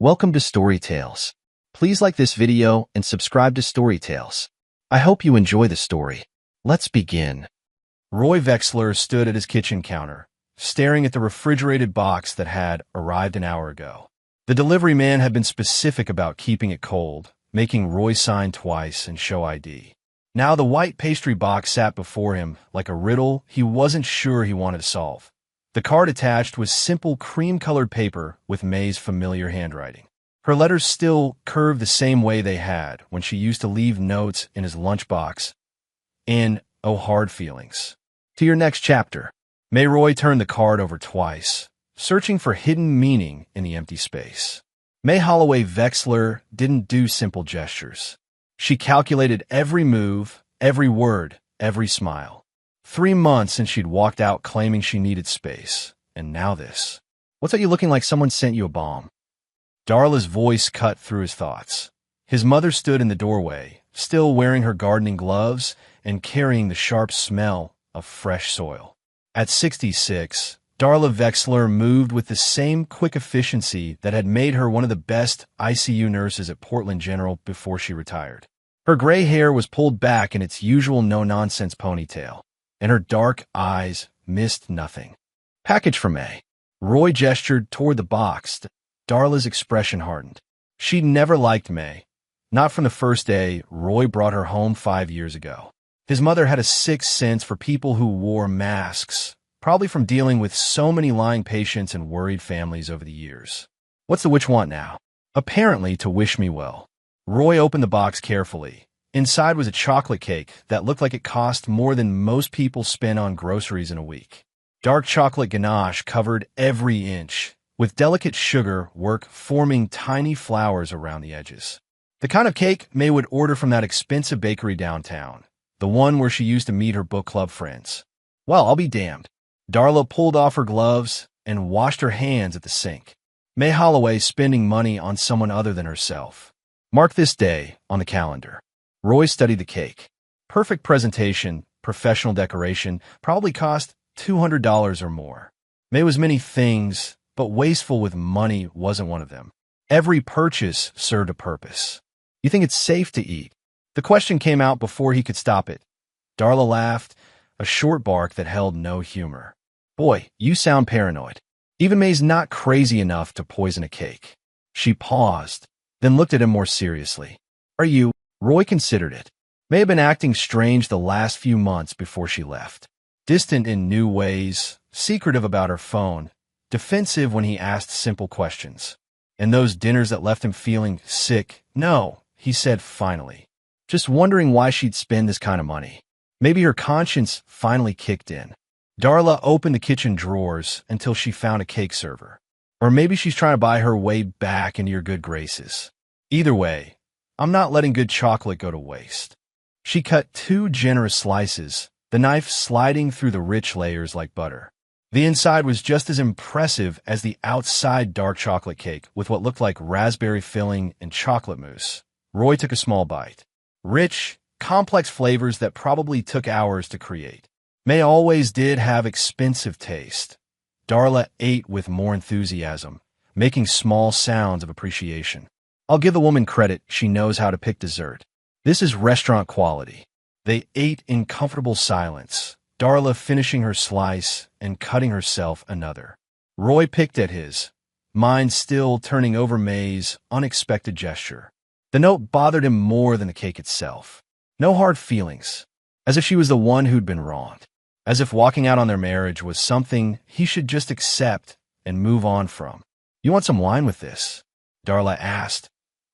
Welcome to Story Tales. Please like this video and subscribe to Story Tales. I hope you enjoy the story. Let's begin. Roy Wexler stood at his kitchen counter, staring at the refrigerated box that had arrived an hour ago. The delivery man had been specific about keeping it cold, making Roy sign twice and show ID. Now the white pastry box sat before him like a riddle he wasn't sure he wanted to solve. The card attached was simple cream-colored paper with May's familiar handwriting. Her letters still curved the same way they had when she used to leave notes in his lunchbox. In "Oh Hard Feelings. To your next chapter." May Roy turned the card over twice, searching for hidden meaning in the empty space. May Holloway Wexler didn't do simple gestures. She calculated every move, every word, every smile. 3 months since she'd walked out claiming she needed space. And now this. "What's that, you looking like someone sent you a bomb?" Darla's voice cut through his thoughts. His mother stood in the doorway, still wearing her gardening gloves and carrying the sharp smell of fresh soil. At 66, Darla Wexler moved with the same quick efficiency that had made her one of the best ICU nurses at Portland General before she retired. Her gray hair was pulled back in its usual no-nonsense ponytail, and her dark eyes missed nothing. "Package for May." Roy gestured toward the box. Darla's expression hardened. She'd never liked May. Not from the first day Roy brought her home 5 years ago. His mother had a sixth sense for people who wore masks, probably from dealing with so many lying patients and worried families over the years. "What's the witch want now?" "Apparently to wish me well." Roy opened the box carefully. Inside was a chocolate cake that looked like it cost more than most people spend on groceries in a week. Dark chocolate ganache covered every inch, with delicate sugar work forming tiny flowers around the edges. The kind of cake May would order from that expensive bakery downtown, the one where she used to meet her book club friends. "Well, I'll be damned." Darla pulled off her gloves and washed her hands at the sink. May Holloway spending money on someone other than herself. Mark this day on the calendar. Roy studied the cake. Perfect presentation, professional decoration, probably cost $200 or more. May was many things, but wasteful with money wasn't one of them. Every purchase served a purpose. "You think it's safe to eat?" The question came out before he could stop it. Darla laughed, a short bark that held no humor. "Boy, you sound paranoid. Even May's not crazy enough to poison a cake." She paused, then looked at him more seriously. "Are you?" Roy considered it. May have been acting strange the last few months before she left. Distant in new ways, secretive about her phone, defensive when he asked simple questions. And those dinners that left him feeling sick. "No," he said finally. Just wondering why she'd spend this kind of money. Maybe her conscience finally kicked in. Darla opened the kitchen drawers until she found a cake server. Or maybe she's trying to buy her way back into your good graces. Either way, I'm not letting good chocolate go to waste. She cut 2 generous slices, the knife sliding through the rich layers like butter. The inside was just as impressive as the outside dark chocolate cake with what looked like raspberry filling and chocolate mousse. Roy took a small bite. Rich, complex flavors that probably took hours to create. May always did have expensive taste. Darla ate with more enthusiasm, making small sounds of appreciation. I'll give the woman credit, she knows how to pick dessert. This is restaurant quality. They ate in comfortable silence, Darla finishing her slice and cutting herself another. Roy picked at his, mind still turning over May's unexpected gesture. The note bothered him more than the cake itself. No hard feelings, as if she was the one who'd been wronged, as if walking out on their marriage was something he should just accept and move on from. "You want some wine with this?" Darla asked,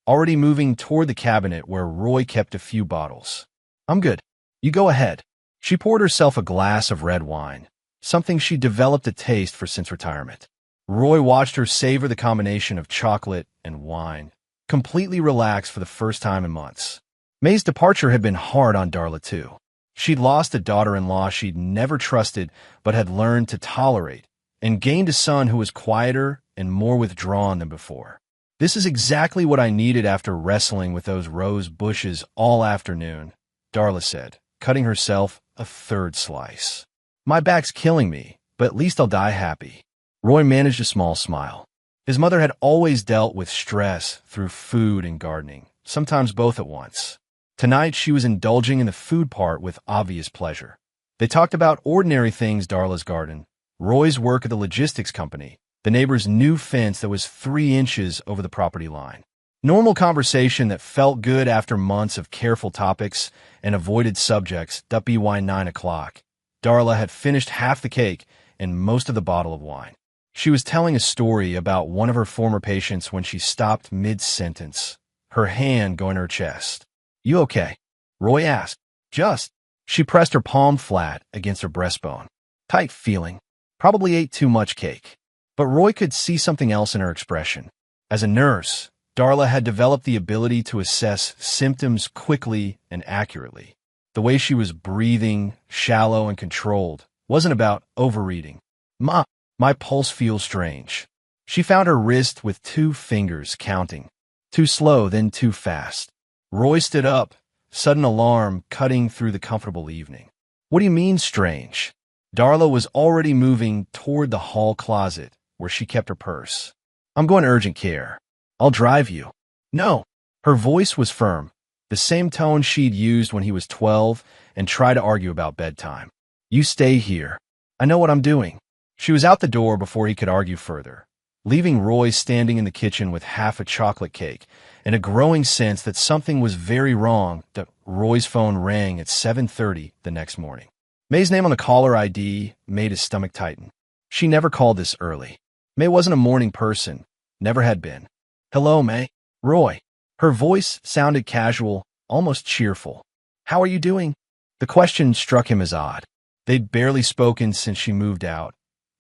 already moving toward the cabinet where Roy kept a few bottles. "I'm good. You go ahead." She poured herself a glass of red wine, something she developed a taste for since retirement. Roy watched her savor the combination of chocolate and wine, completely relaxed for the first time in months. May's departure had been hard on Darla, too. She'd lost a daughter-in-law she'd never trusted but had learned to tolerate, and gained a son who was quieter and more withdrawn than before. "This is exactly what I needed after wrestling with those rose bushes all afternoon," Darla said, cutting herself a 3rd slice. "My back's killing me, but at least I'll die happy." Roy managed a small smile. His mother had always dealt with stress through food and gardening, sometimes both at once. Tonight, she was indulging in the food part with obvious pleasure. They talked about ordinary things: Darla's garden, Roy's work at the logistics company, the neighbor's new fence that was 3 inches over the property line. Normal conversation that felt good after months of careful topics and avoided subjects. By 9 o'clock, Darla had finished half the cake and most of the bottle of wine. She was telling a story about one of her former patients when she stopped mid-sentence, her hand going to her chest. "You okay?" Roy asked. "Just." She pressed her palm flat against her breastbone. "Tight feeling. Probably ate too much cake." But Roy could see something else in her expression. As a nurse, Darla had developed the ability to assess symptoms quickly and accurately. The way she was breathing, shallow and controlled, wasn't about overreading. "Ma, my pulse feels strange." She found her wrist with 2 fingers, counting. Too slow, then too fast. Roy stood up, sudden alarm cutting through the comfortable evening. "What do you mean, strange?" Darla was already moving toward the hall closet where she kept her purse. "I'm going to urgent care. I'll drive you." "No." Her voice was firm, the same tone she'd used when he was 12 and tried to argue about bedtime. "You stay here. I know what I'm doing." She was out the door before he could argue further, leaving Roy standing in the kitchen with half a chocolate cake and a growing sense that something was very wrong. That Roy's phone rang at 7:30 the next morning. May's name on the caller ID made his stomach tighten. She never called this early. May wasn't a morning person, never had been. "Hello, May." "Roy." Her voice sounded casual, almost cheerful. "How are you doing?" The question struck him as odd. They'd barely spoken since she moved out,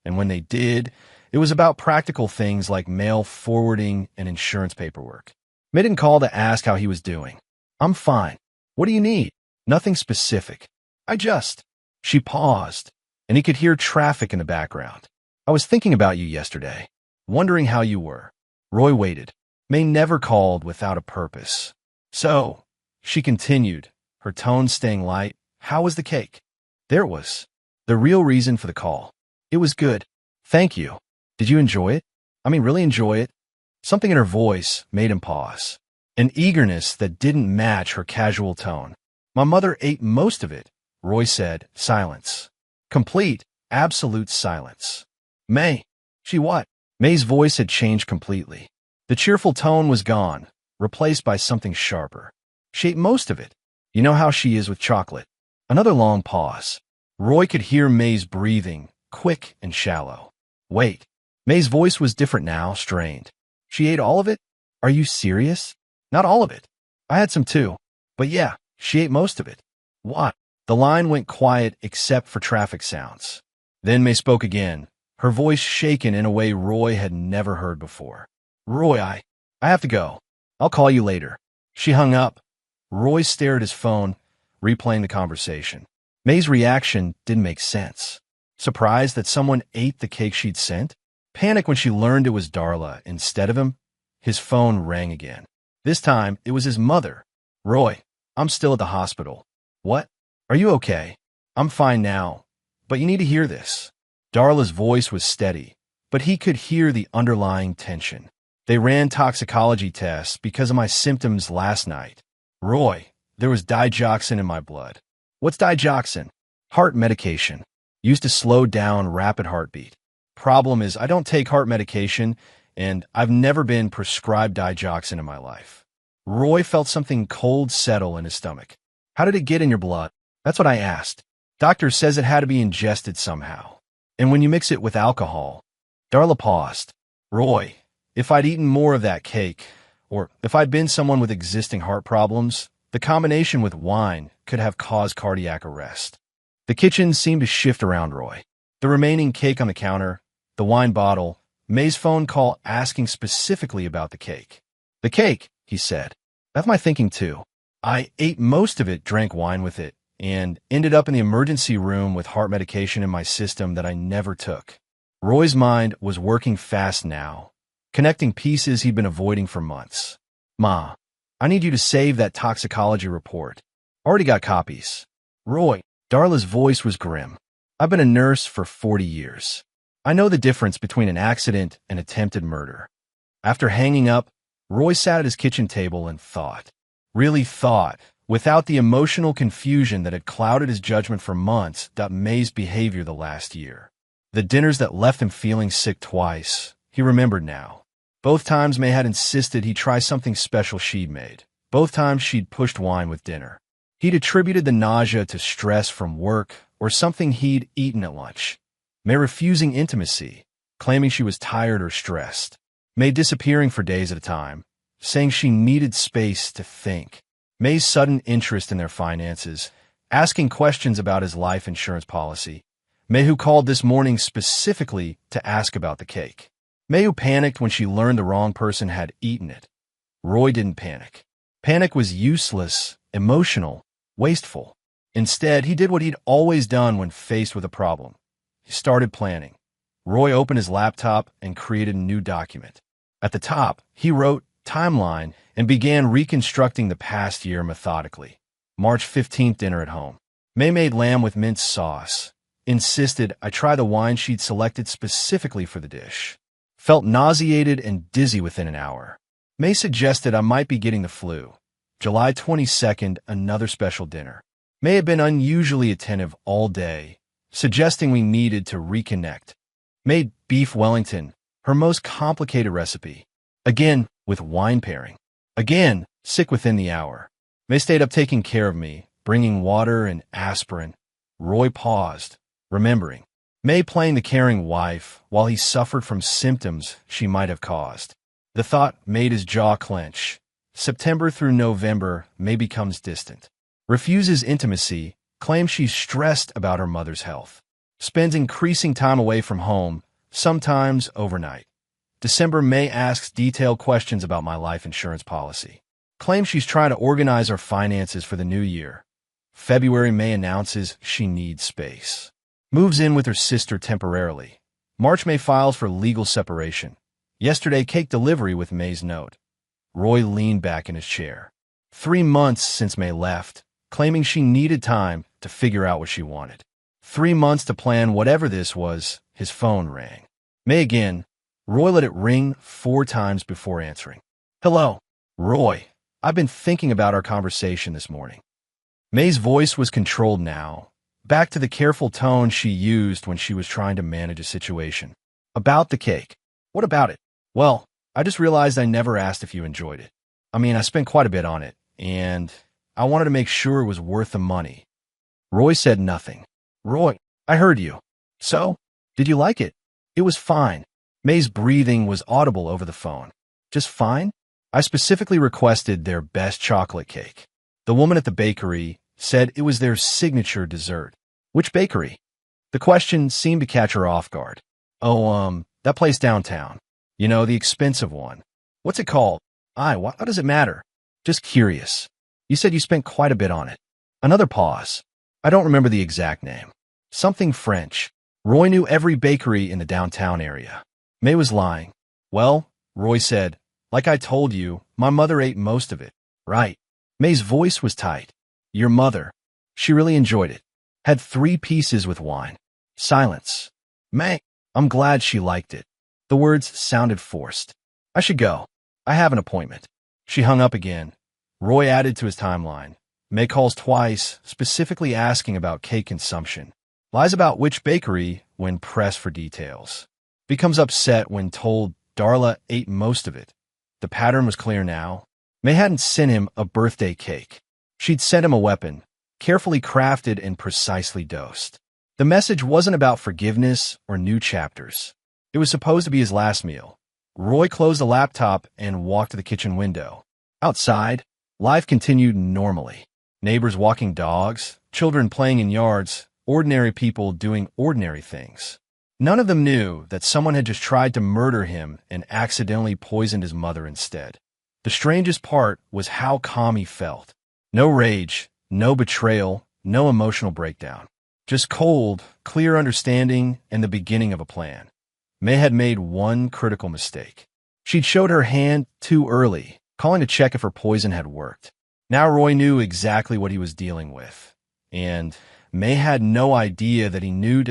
and when they did, it was about practical things like mail forwarding and insurance paperwork. May didn't call to ask how he was doing. "I'm fine." "What do you need?" "Nothing specific. I just..." She paused, and he could hear traffic in the background. "I was thinking about you yesterday, wondering how you were." Roy waited. May never called without a purpose. "So," she continued, her tone staying light, "how was the cake?" There it was, the real reason for the call. "It was good. Thank you. Did you enjoy it? I mean, really enjoy it?" Something in her voice made him pause, an eagerness that didn't match her casual tone. "My mother ate most of it," Roy said. Silence. Complete, absolute silence. "May." "She what?" May's voice had changed completely. The cheerful tone was gone, replaced by something sharper. "She ate most of it. You know how she is with chocolate." Another long pause. Roy could hear May's breathing, quick and shallow. "Wait." May's voice was different now, strained. "She ate all of it? Are you serious?" "Not all of it. I had some too. But yeah, she ate most of it." "What?" The line went quiet except for traffic sounds. Then May spoke again, her voice shaken in a way Roy had never heard before. "Roy, I have to go. I'll call you later." She hung up. Roy stared at his phone, replaying the conversation. May's reaction didn't make sense. Surprised that someone ate the cake she'd sent? Panic when she learned it was Darla instead of him? His phone rang again. This time, it was his mother. "Roy, I'm still at the hospital." "What? Are you okay?" "I'm fine now, but you need to hear this." Darla's voice was steady, but he could hear the underlying tension. "They ran toxicology tests because of my symptoms last night." "Roy, there was digoxin in my blood." "What's digoxin?" "Heart medication. Used to slow down rapid heartbeat. Problem is I don't take heart medication, and I've never been prescribed digoxin in my life." Roy felt something cold settle in his stomach. "How did it get in your blood?" "That's what I asked. Doctor says it had to be ingested somehow. And when you mix it with alcohol." Darla paused. "Roy, if I'd eaten more of that cake, or if I'd been someone with existing heart problems, the combination with wine could have caused cardiac arrest." The kitchen seemed to shift around Roy. The remaining cake on the counter, the wine bottle, May's phone call asking specifically about the cake. "The cake," he said. "That's my thinking too. I ate most of it, drank wine with it, and ended up in the emergency room with heart medication in my system that I never took." Roy's mind was working fast now, connecting pieces he'd been avoiding for months. "Ma, I need you to save that toxicology report. Already got copies." "Roy," Darla's voice was grim. "I've been a nurse for 40 years. I know the difference between an accident and attempted murder. After hanging up, Roy sat at his kitchen table and thought. Really thought, without the emotional confusion that had clouded his judgment for months about May's behavior the last year. The dinners that left him feeling sick twice, he remembered now. Both times May had insisted he try something special she'd made. Both times she'd pushed wine with dinner. He'd attributed the nausea to stress from work or something he'd eaten at lunch. May refusing intimacy, claiming she was tired or stressed. May disappearing for days at a time, saying she needed space to think. May's sudden interest in their finances, asking questions about his life insurance policy. May who called this morning specifically to ask about the cake. May who panicked when she learned the wrong person had eaten it. Roy didn't panic. Panic was useless, emotional, wasteful. Instead, he did what he'd always done when faced with a problem. He started planning. Roy opened his laptop and created a new document. At the top, he wrote timeline and began reconstructing the past year methodically. March 15th dinner at home. May made lamb with minced sauce. Insisted I try the wine she'd selected specifically for the dish. Felt nauseated and dizzy within an hour. May suggested I might be getting the flu. July 22nd, another special dinner. May had been unusually attentive all day, suggesting we needed to reconnect. Made beef Wellington, her most complicated recipe. Again, with wine pairing. Again, sick within the hour. May stayed up taking care of me, bringing water and aspirin. Roy paused, remembering. May playing the caring wife while he suffered from symptoms she might have caused. The thought made his jaw clench. September through November, May becomes distant. Refuses intimacy, claims she's stressed about her mother's health. Spends increasing time away from home, sometimes overnight. December, May asks detailed questions about my life insurance policy. Claims she's trying to organize her finances for the new year. February, May announces she needs space. Moves in with her sister temporarily. March, May files for legal separation. Yesterday, cake delivery with May's note. Roy leaned back in his chair. 3 months since May left, claiming she needed time to figure out what she wanted. 3 months to plan whatever this was. His phone rang. May again. Roy let it ring 4 times before answering. Hello, Roy. I've been thinking about our conversation this morning. May's voice was controlled now, back to the careful tone she used when she was trying to manage a situation. About the cake. What about it? Well, I just realized I never asked if you enjoyed it. I mean, I spent quite a bit on it, and I wanted to make sure it was worth the money. Roy said nothing. Roy, I heard you. So, did you like it? It was fine. May's breathing was audible over the phone. Just fine? I specifically requested their best chocolate cake. The woman at the bakery said it was their signature dessert. Which bakery? The question seemed to catch her off guard. Oh, that place downtown. You know, the expensive one. What's it called? What does it matter? Just curious. You said you spent quite a bit on it. Another pause. I don't remember the exact name. Something French. Roy knew every bakery in the downtown area. May was lying. Well, Roy said, like I told you, my mother ate most of it. Right. May's voice was tight. Your mother. She really enjoyed it. Had 3 pieces with wine. Silence. May, I'm glad she liked it. The words sounded forced. I should go. I have an appointment. She hung up again. Roy added to his timeline. May calls twice, specifically asking about cake consumption. Lies about which bakery when pressed for details. Becomes upset when told Darla ate most of it. The pattern was clear now. May hadn't sent him a birthday cake. She'd sent him a weapon, carefully crafted and precisely dosed. The message wasn't about forgiveness or new chapters. It was supposed to be his last meal. Roy closed the laptop and walked to the kitchen window. Outside, life continued normally. Neighbors walking dogs, children playing in yards, ordinary people doing ordinary things. None of them knew that someone had just tried to murder him and accidentally poisoned his mother instead. The strangest part was how calm he felt. No rage, no betrayal, no emotional breakdown. Just cold, clear understanding and the beginning of a plan. May had made one critical mistake. She'd showed her hand too early, calling to check if her poison had worked. Now Roy knew exactly what he was dealing with. And May had no idea that he knew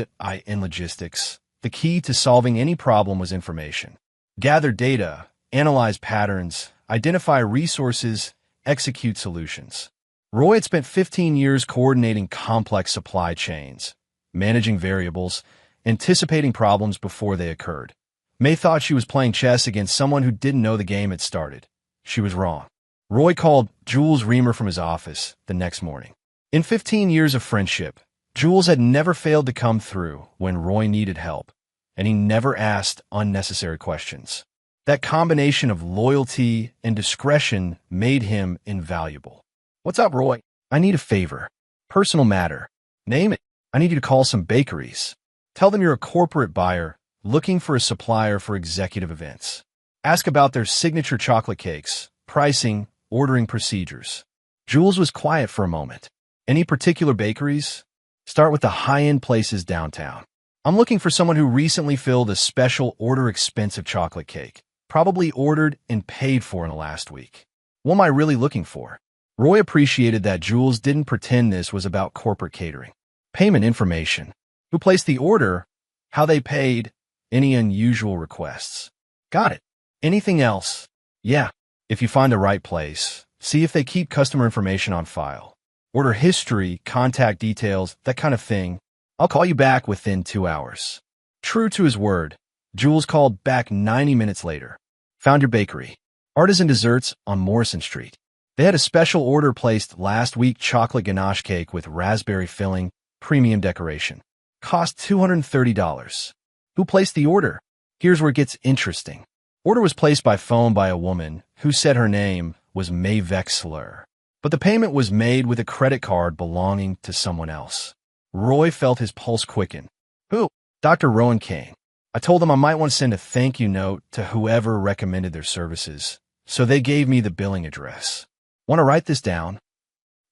in logistics. The key to solving any problem was information. Gather data, analyze patterns, identify resources, execute solutions. Roy had spent 15 years coordinating complex supply chains, managing variables, anticipating problems before they occurred. May thought she was playing chess against someone who didn't know the game had started. She was wrong. Roy called Jules Reamer from his office the next morning. In 15 years of friendship, Jules had never failed to come through when Roy needed help, and he never asked unnecessary questions. That combination of loyalty and discretion made him invaluable. "What's up, Roy? I need a favor. Personal matter. Name it. I need you to call some bakeries. Tell them you're a corporate buyer looking for a supplier for executive events. Ask about their signature chocolate cakes, pricing, ordering procedures." Jules was quiet for a moment. "Any particular bakeries? Start with the high-end places downtown. I'm looking for someone who recently filled a special order expensive chocolate cake, probably ordered and paid for in the last week. What am I really looking for?" Roy appreciated that Jules didn't pretend this was about corporate catering. Payment information. Who placed the order? How they paid? Any unusual requests? Got it. Anything else? Yeah. If you find the right place, see if they keep customer information on file. Order history, contact details, that kind of thing. I'll call you back within 2 hours. True to his word, Jules called back 90 minutes later. Found your bakery. Artisan Desserts on Morrison Street. They had a special order placed last week, chocolate ganache cake with raspberry filling, premium decoration. Cost $230. Who placed the order? Here's where it gets interesting. Order was placed by phone by a woman who said her name was May Vexler, but the payment was made with a credit card belonging to someone else. Roy felt his pulse quicken. Who? Dr. Rowan Kane. I told them I might want to send a thank you note to whoever recommended their services, so they gave me the billing address. Want to write this down?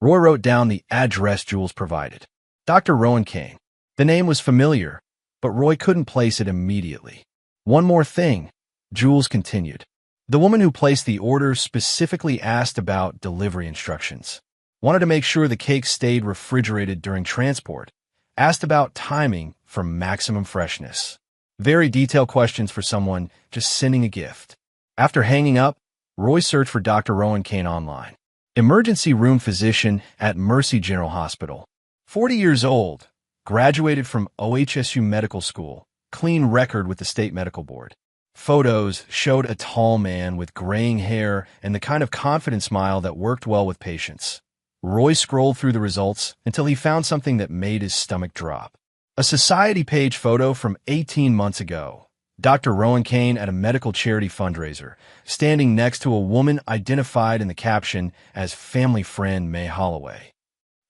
Roy wrote down the address Jules provided. Dr. Rowan Kane. The name was familiar, but Roy couldn't place it immediately. One more thing, Jules continued. The woman who placed the order specifically asked about delivery instructions. Wanted to make sure the cake stayed refrigerated during transport. Asked about timing for maximum freshness. Very detailed questions for someone just sending a gift. After hanging up, Roy searched for Dr. Rowan Kane online. Emergency room physician at Mercy General Hospital. 40 years old, graduated from OHSU Medical School, clean record with the state medical board. Photos showed a tall man with graying hair and the kind of confident smile that worked well with patients. Roy scrolled through the results until he found something that made his stomach drop. A Society page photo from 18 months ago. Dr. Rowan Kane at a medical charity fundraiser, standing next to a woman identified in the caption as family friend May Holloway.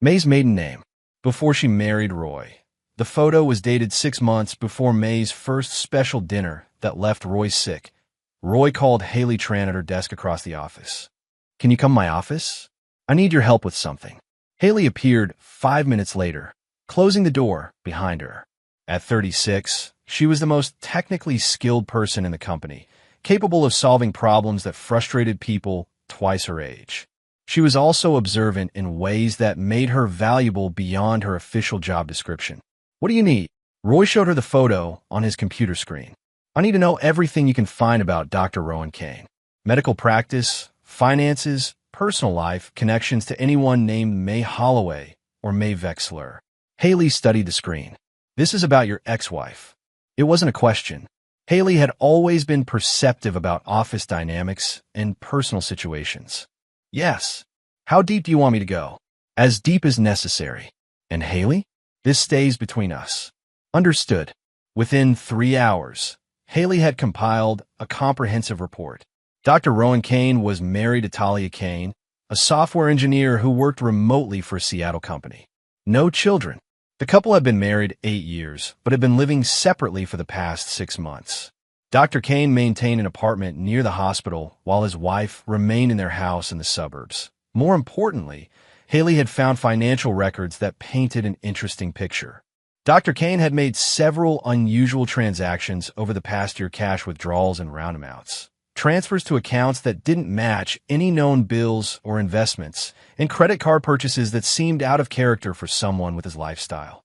May's maiden name, before she married Roy. The photo was dated 6 months before May's first special dinner that left Roy sick. Roy called Haley Tran at her desk across the office. Can you come to my office? I need your help with something. Haley appeared 5 minutes later, closing the door behind her. At 36, she was the most technically skilled person in the company, capable of solving problems that frustrated people twice her age. She was also observant in ways that made her valuable beyond her official job description. What do you need? Roy showed her the photo on his computer screen. I need to know everything you can find about Dr. Rowan Kane. Medical practice, finances, personal life, connections to anyone named May Holloway or May Vexler. Haley studied the screen. This is about your ex-wife. It wasn't a question. Haley had always been perceptive about office dynamics and personal situations. Yes. How deep do you want me to go? As deep as necessary. And Haley? This stays between us. Understood. Within 3 hours, Haley had compiled a comprehensive report. Dr. Rowan Kane was married to Talia Kane, a software engineer who worked remotely for a Seattle company. No children. The couple had been married 8 years, but had been living separately for the past 6 months. Dr. Kane maintained an apartment near the hospital while his wife remained in their house in the suburbs. More importantly, Haley had found financial records that painted an interesting picture. Dr. Kane had made several unusual transactions over the past year, cash withdrawals and roundabouts, transfers to accounts that didn't match any known bills or investments, and credit card purchases that seemed out of character for someone with his lifestyle.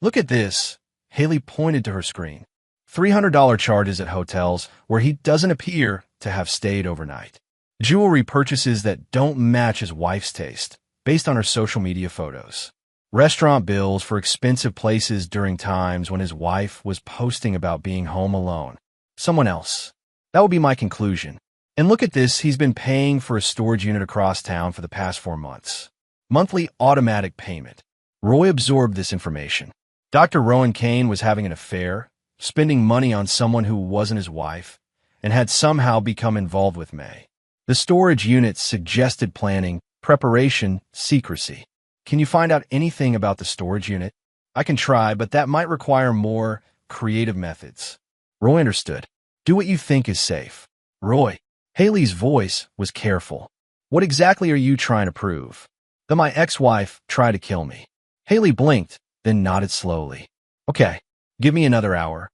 Look at this. Haley pointed to her screen. $300 charges at hotels where he doesn't appear to have stayed overnight. Jewelry purchases that don't match his wife's taste, based on her social media photos. Restaurant bills for expensive places during times when his wife was posting about being home alone. Someone else. That would be my conclusion. And look at this, he's been paying for a storage unit across town for the past 4 months. Monthly automatic payment. Roy absorbed this information. Dr. Rowan Kane was having an affair, spending money on someone who wasn't his wife, and had somehow become involved with May. The storage unit suggested planning, preparation, secrecy. Can you find out anything about the storage unit? I can try, but that might require more creative methods. Roy understood. Do what you think is safe. Roy. Haley's voice was careful. What exactly are you trying to prove? That my ex-wife tried to kill me. Haley blinked, then nodded slowly. Okay, give me another hour.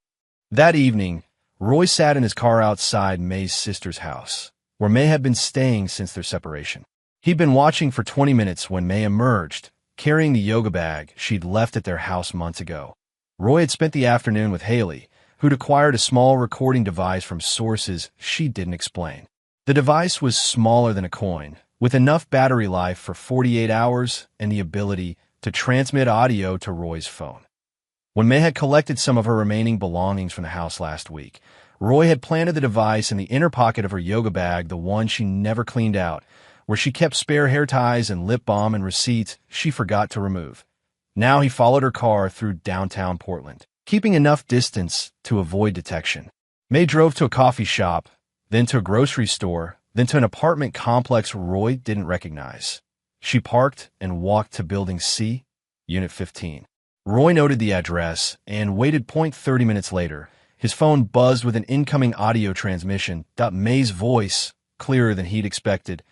That evening, Roy sat in his car outside May's sister's house, where May had been staying since their separation. He'd been watching for 20 minutes when May emerged, carrying the yoga bag she'd left at their house months ago. Roy had spent the afternoon with Haley, who'd acquired a small recording device from sources she didn't explain. The device was smaller than a coin, with enough battery life for 48 hours and the ability to transmit audio to Roy's phone. When May had collected some of her remaining belongings from the house last week, Roy had planted the device in the inner pocket of her yoga bag, the one she never cleaned out, where she kept spare hair ties and lip balm and receipts she forgot to remove. Now he followed her car through downtown Portland, keeping enough distance to avoid detection. May drove to a coffee shop, then to a grocery store, then to an apartment complex Roy didn't recognize. She parked and walked to Building C, Unit 15. Roy noted the address and waited 30 minutes later. His phone buzzed with an incoming audio transmission. May's voice, clearer than he'd expected.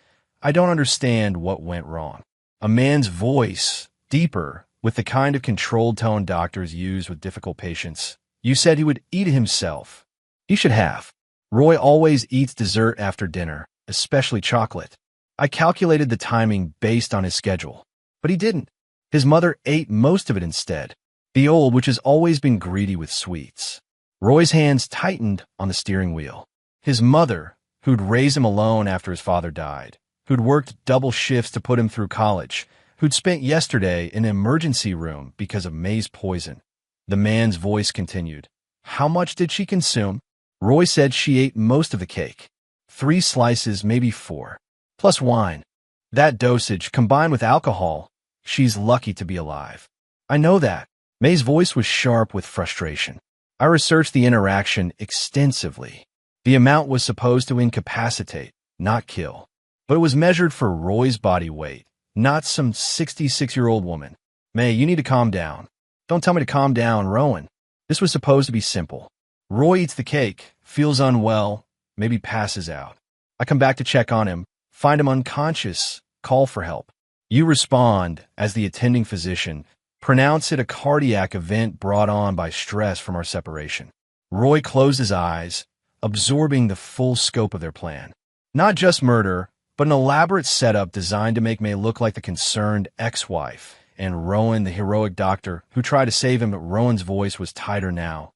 I don't understand what went wrong. A man's voice, deeper, with the kind of controlled tone doctors use with difficult patients. You said he would eat himself. He should have. Roy always eats dessert after dinner, especially chocolate. I calculated the timing based on his schedule. But he didn't. His mother ate most of it instead. The old, which has always been greedy with sweets. Roy's hands tightened on the steering wheel. His mother, who'd raised him alone after his father died, who'd worked double shifts to put him through college, who'd spent yesterday in an emergency room because of May's poison. The man's voice continued. How much did she consume? Roy said she ate most of the cake. 3 slices, maybe 4. Plus wine. That dosage, combined with alcohol, she's lucky to be alive. I know that. May's voice was sharp with frustration. I researched the interaction extensively. The amount was supposed to incapacitate, not kill. But it was measured for Roy's body weight, not some 66-year-old woman. May, you need to calm down. Don't tell me to calm down, Rowan. This was supposed to be simple. Roy eats the cake, feels unwell, maybe passes out. I come back to check on him, find him unconscious, call for help. You respond, as the attending physician, pronounce it a cardiac event brought on by stress from our separation. Roy closed his eyes, absorbing the full scope of their plan. Not just murder, but an elaborate setup designed to make May look like the concerned ex-wife, and Rowan, the heroic doctor, who tried to save him, but Rowan's voice was tighter now.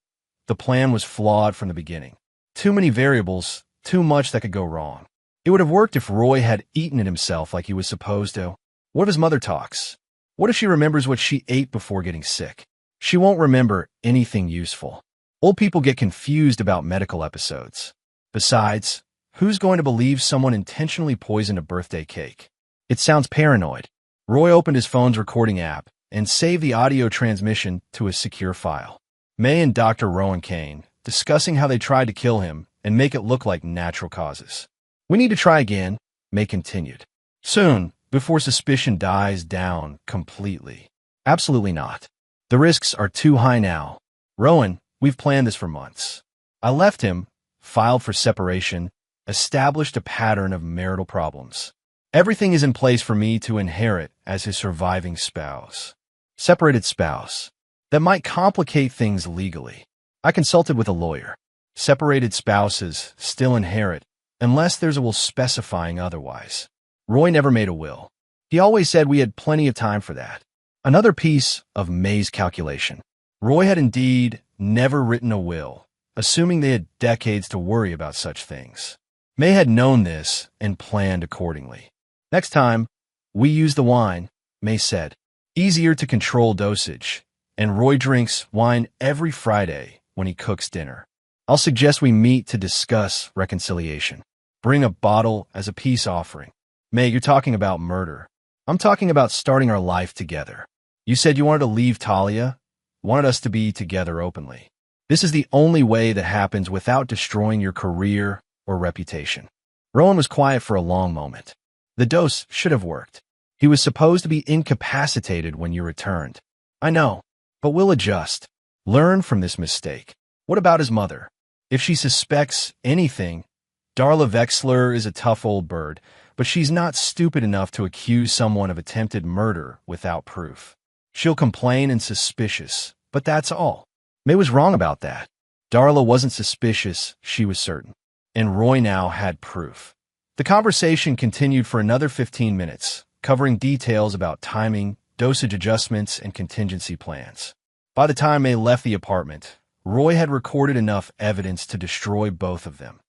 The plan was flawed from the beginning. Too many variables, too much that could go wrong. It would have worked if Roy had eaten it himself like he was supposed to. What if his mother talks? What if she remembers what she ate before getting sick? She won't remember anything useful. Old people get confused about medical episodes. Besides, who's going to believe someone intentionally poisoned a birthday cake? It sounds paranoid. Roy opened his phone's recording app and saved the audio transmission to a secure file. May and Dr. Rowan Kane, discussing how they tried to kill him and make it look like natural causes. We need to try again, May continued. Soon, before suspicion dies down completely. Absolutely not. The risks are too high now. Rowan, we've planned this for months. I left him, filed for separation, established a pattern of marital problems. Everything is in place for me to inherit as his surviving spouse. Separated spouse. That might complicate things legally. I consulted with a lawyer. Separated spouses still inherit, unless there's a will specifying otherwise. Roy never made a will. He always said we had plenty of time for that. Another piece of May's calculation. Roy had indeed never written a will, assuming they had decades to worry about such things. May had known this and planned accordingly. Next time, we use the wine, May said. Easier to control dosage, and Roy drinks wine every Friday when he cooks dinner. I'll suggest we meet to discuss reconciliation. Bring a bottle as a peace offering. May, you're talking about murder. I'm talking about starting our life together. You said you wanted to leave Talia, wanted us to be together openly. This is the only way that happens without destroying your career or reputation. Rowan was quiet for a long moment. The dose should have worked. He was supposed to be incapacitated when you returned. I know, but we'll adjust. Learn from this mistake. What about his mother? If she suspects anything, Darla Vexler is a tough old bird, but she's not stupid enough to accuse someone of attempted murder without proof. She'll complain and suspicious, but that's all. May was wrong about that. Darla wasn't suspicious, she was certain. And Roy now had proof. The conversation continued for another 15 minutes, covering details about timing, dosage adjustments, and contingency plans. By the time May left the apartment, Roy had recorded enough evidence to destroy both of them.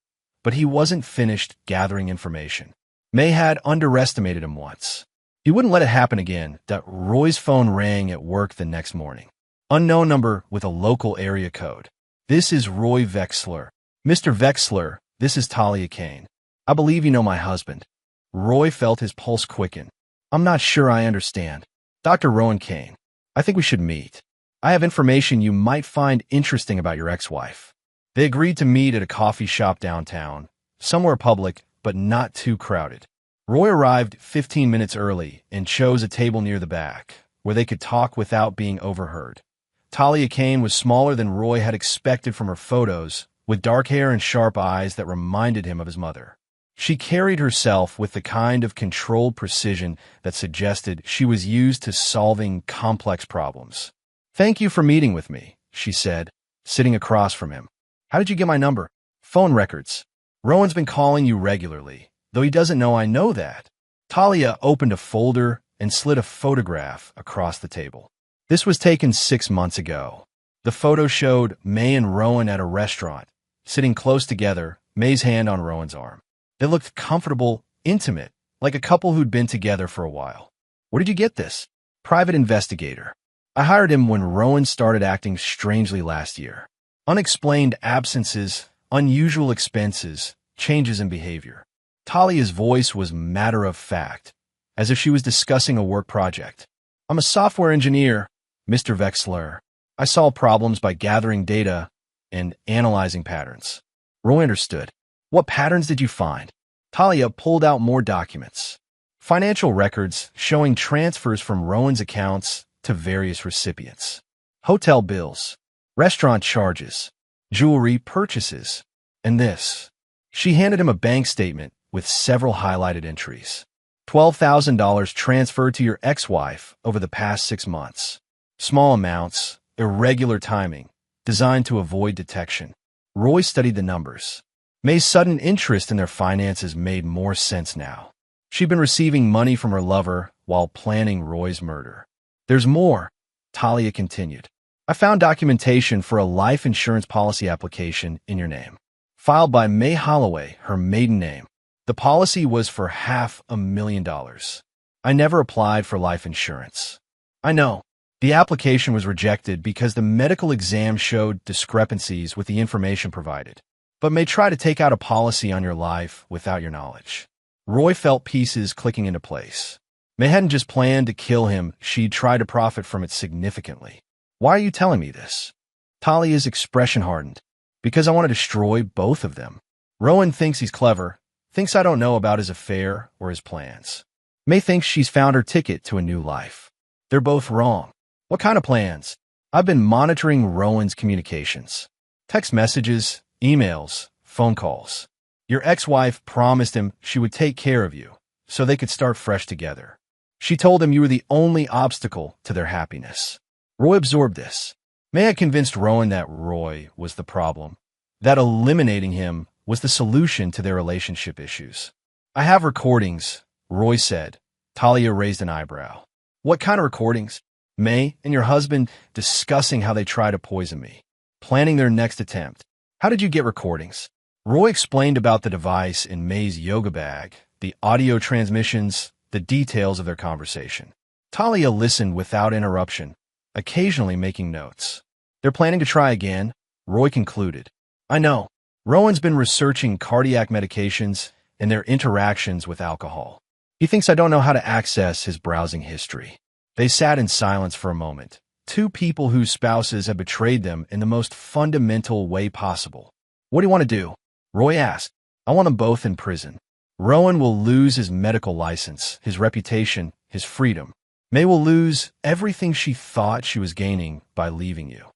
But he wasn't finished gathering information. May had underestimated him once. He wouldn't let it happen again. Roy's phone rang at work the next morning. Unknown number with a local area code. This is Roy Vexler. Mr. Vexler, this is Talia Kane. I believe you know my husband. Roy felt his pulse quicken. I'm not sure I understand. Dr. Rowan Kane, I think we should meet. I have information you might find interesting about your ex-wife. They agreed to meet at a coffee shop downtown, somewhere public, but not too crowded. Roy arrived 15 minutes early and chose a table near the back, where they could talk without being overheard. Talia Kane was smaller than Roy had expected from her photos, with dark hair and sharp eyes that reminded him of his mother. She carried herself with the kind of controlled precision that suggested she was used to solving complex problems. Thank you for meeting with me, she said, sitting across from him. How did you get my number? Phone records. Rowan's been calling you regularly, though he doesn't know I know that. Talia opened a folder and slid a photograph across the table. This was taken 6 months ago. The photo showed May and Rowan at a restaurant, sitting close together, May's hand on Rowan's arm. They looked comfortable, intimate, like a couple who'd been together for a while. Where did you get this? Private investigator. I hired him when Rowan started acting strangely last year. Unexplained absences, unusual expenses, changes in behavior. Talia's voice was matter-of-fact, as if she was discussing a work project. I'm a software engineer, Mr. Vexler. I solve problems by gathering data and analyzing patterns. Roy understood. What patterns did you find? Talia pulled out more documents. Financial records showing transfers from Rowan's accounts to various recipients. Hotel bills, restaurant charges, jewelry purchases, and this. She handed him a bank statement with several highlighted entries. $12,000 transferred to your ex-wife over the past 6 months. Small amounts, irregular timing, designed to avoid detection. Roy studied the numbers. May's sudden interest in their finances made more sense now. She'd been receiving money from her lover while planning Roy's murder. There's more, Talia continued. I found documentation for a life insurance policy application in your name, filed by May Holloway, her maiden name. The policy was for $500,000. I never applied for life insurance. I know. The application was rejected because the medical exam showed discrepancies with the information provided, but may try to take out a policy on your life without your knowledge. Roy felt pieces clicking into place. May hadn't just planned to kill him, she'd tried to profit from it significantly. Why are you telling me this? Talia's expression hardened. Because I want to destroy both of them. Rowan thinks he's clever, thinks I don't know about his affair or his plans. May thinks she's found her ticket to a new life. They're both wrong. What kind of plans? I've been monitoring Rowan's communications. Text messages, emails, phone calls. Your ex-wife promised him she would take care of you, so they could start fresh together. She told him you were the only obstacle to their happiness. Roy absorbed this. May had convinced Rowan that Roy was the problem, that eliminating him was the solution to their relationship issues. I have recordings, Roy said. Talia raised an eyebrow. What kind of recordings? May and your husband discussing how they try to poison me, planning their next attempt. How did you get recordings? Roy explained about the device in May's yoga bag, the audio transmissions, the details of their conversation. Talia listened without interruption, occasionally making notes. They're planning to try again, Roy concluded. I know. Rowan's been researching cardiac medications and their interactions with alcohol. He thinks I don't know how to access his browsing history. They sat in silence for a moment. Two people whose spouses had betrayed them in the most fundamental way possible. What do you want to do? Roy asked. I want them both in prison. Rowan will lose his medical license, his reputation, his freedom. May will lose everything she thought she was gaining by leaving you.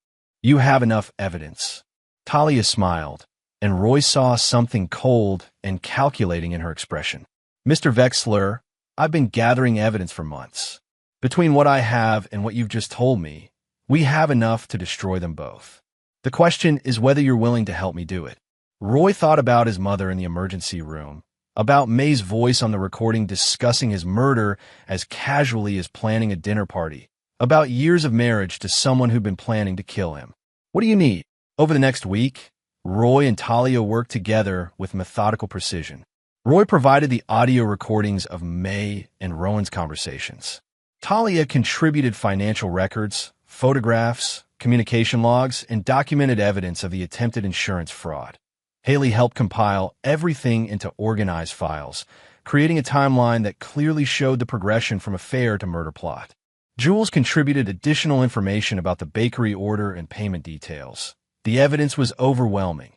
You have enough evidence. Talia smiled, and Roy saw something cold and calculating in her expression. Mr. Vexler, I've been gathering evidence for months. Between what I have and what you've just told me, we have enough to destroy them both. The question is whether you're willing to help me do it. Roy thought about his mother in the emergency room, about May's voice on the recording discussing his murder as casually as planning a dinner party, about years of marriage to someone who'd been planning to kill him. What do you need? Over the next week, Roy and Talia worked together with methodical precision. Roy provided the audio recordings of May and Rowan's conversations. Talia contributed financial records, photographs, communication logs, and documented evidence of the attempted insurance fraud. Haley helped compile everything into organized files, creating a timeline that clearly showed the progression from affair to murder plot. Jules contributed additional information about the bakery order and payment details. The evidence was overwhelming.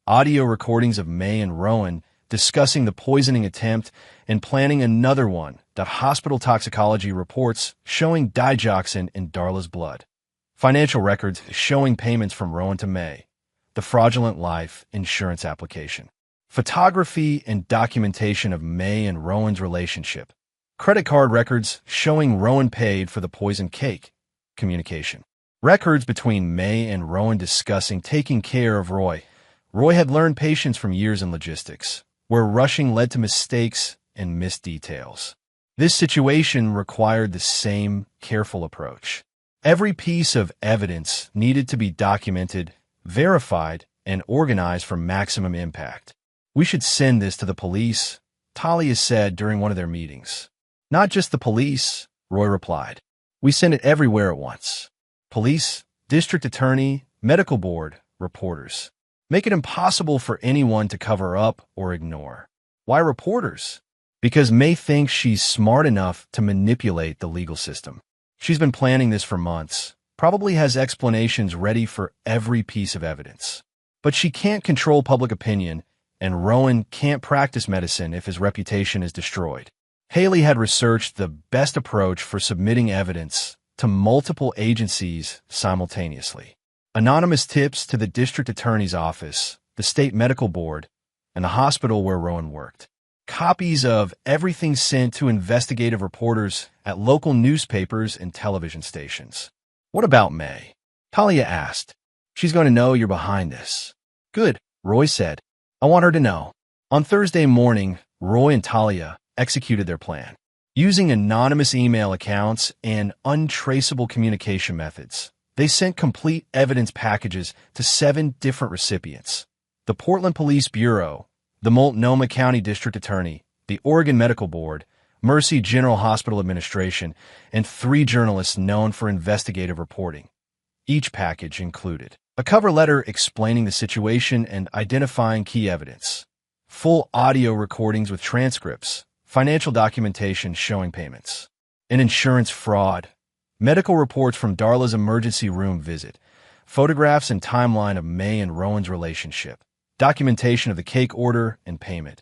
Audio recordings of May and Rowan discussing the poisoning attempt and planning another one, the hospital toxicology reports showing digoxin in Darla's blood. Financial records showing payments from Rowan to May. The fraudulent life insurance application. Photography and documentation of May and Rowan's relationship. Credit card records showing Rowan paid for the poisoned cake. Communication. Records between May and Rowan discussing taking care of Roy. Roy had learned patience from years in logistics, where rushing led to mistakes and missed details. This situation required the same careful approach. Every piece of evidence needed to be documented, verified, and organized for maximum impact. We should send this to the police, Talia said during one of their meetings. Not just the police, Roy replied. We send it everywhere at once. Police, district attorney, medical board, reporters. Make it impossible for anyone to cover up or ignore. Why reporters? Because May thinks she's smart enough to manipulate the legal system. She's been planning this for months, probably has explanations ready for every piece of evidence. But she can't control public opinion, and Rowan can't practice medicine if his reputation is destroyed. Haley had researched the best approach for submitting evidence to multiple agencies simultaneously. Anonymous tips to the district attorney's office, the state medical board, and the hospital where Rowan worked. Copies of everything sent to investigative reporters at local newspapers and television stations. What about May? Talia asked. She's going to know you're behind this. Good, Roy said. I want her to know. On Thursday morning, Roy and Talia executed their plan. Using anonymous email accounts and untraceable communication methods, they sent complete evidence packages to 7 different recipients. The Portland Police Bureau, the Multnomah County District Attorney, the Oregon Medical Board, Mercy General Hospital Administration, and 3 journalists known for investigative reporting. Each package included a cover letter explaining the situation and identifying key evidence, full audio recordings with transcripts, financial documentation showing payments, an insurance fraud, medical reports from Darla's emergency room visit, photographs and timeline of May and Rowan's relationship, documentation of the cake order and payment.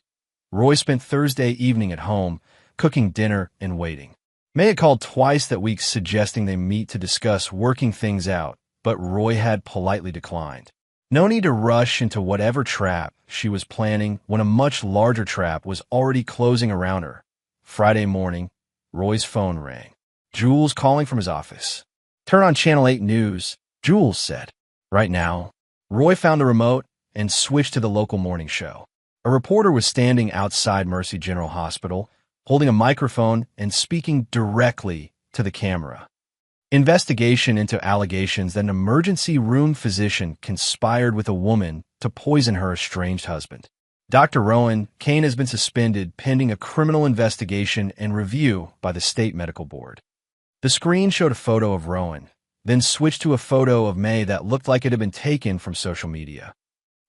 Roy spent Thursday evening at home, cooking dinner and waiting. May had called twice that week suggesting they meet to discuss working things out, but Roy had politely declined. No need to rush into whatever trap she was planning when a much larger trap was already closing around her. Friday morning, Roy's phone rang. Jules calling from his office. Turn on Channel 8 News, Jules said. Right now. Roy found a remote and switched to the local morning show. A reporter was standing outside Mercy General Hospital, holding a microphone and speaking directly to the camera. Investigation into allegations that an emergency room physician conspired with a woman to poison her estranged husband. Dr. Rowan Kane has been suspended pending a criminal investigation and review by the state medical board. The screen showed a photo of Rowan, then switched to a photo of May that looked like it had been taken from social media.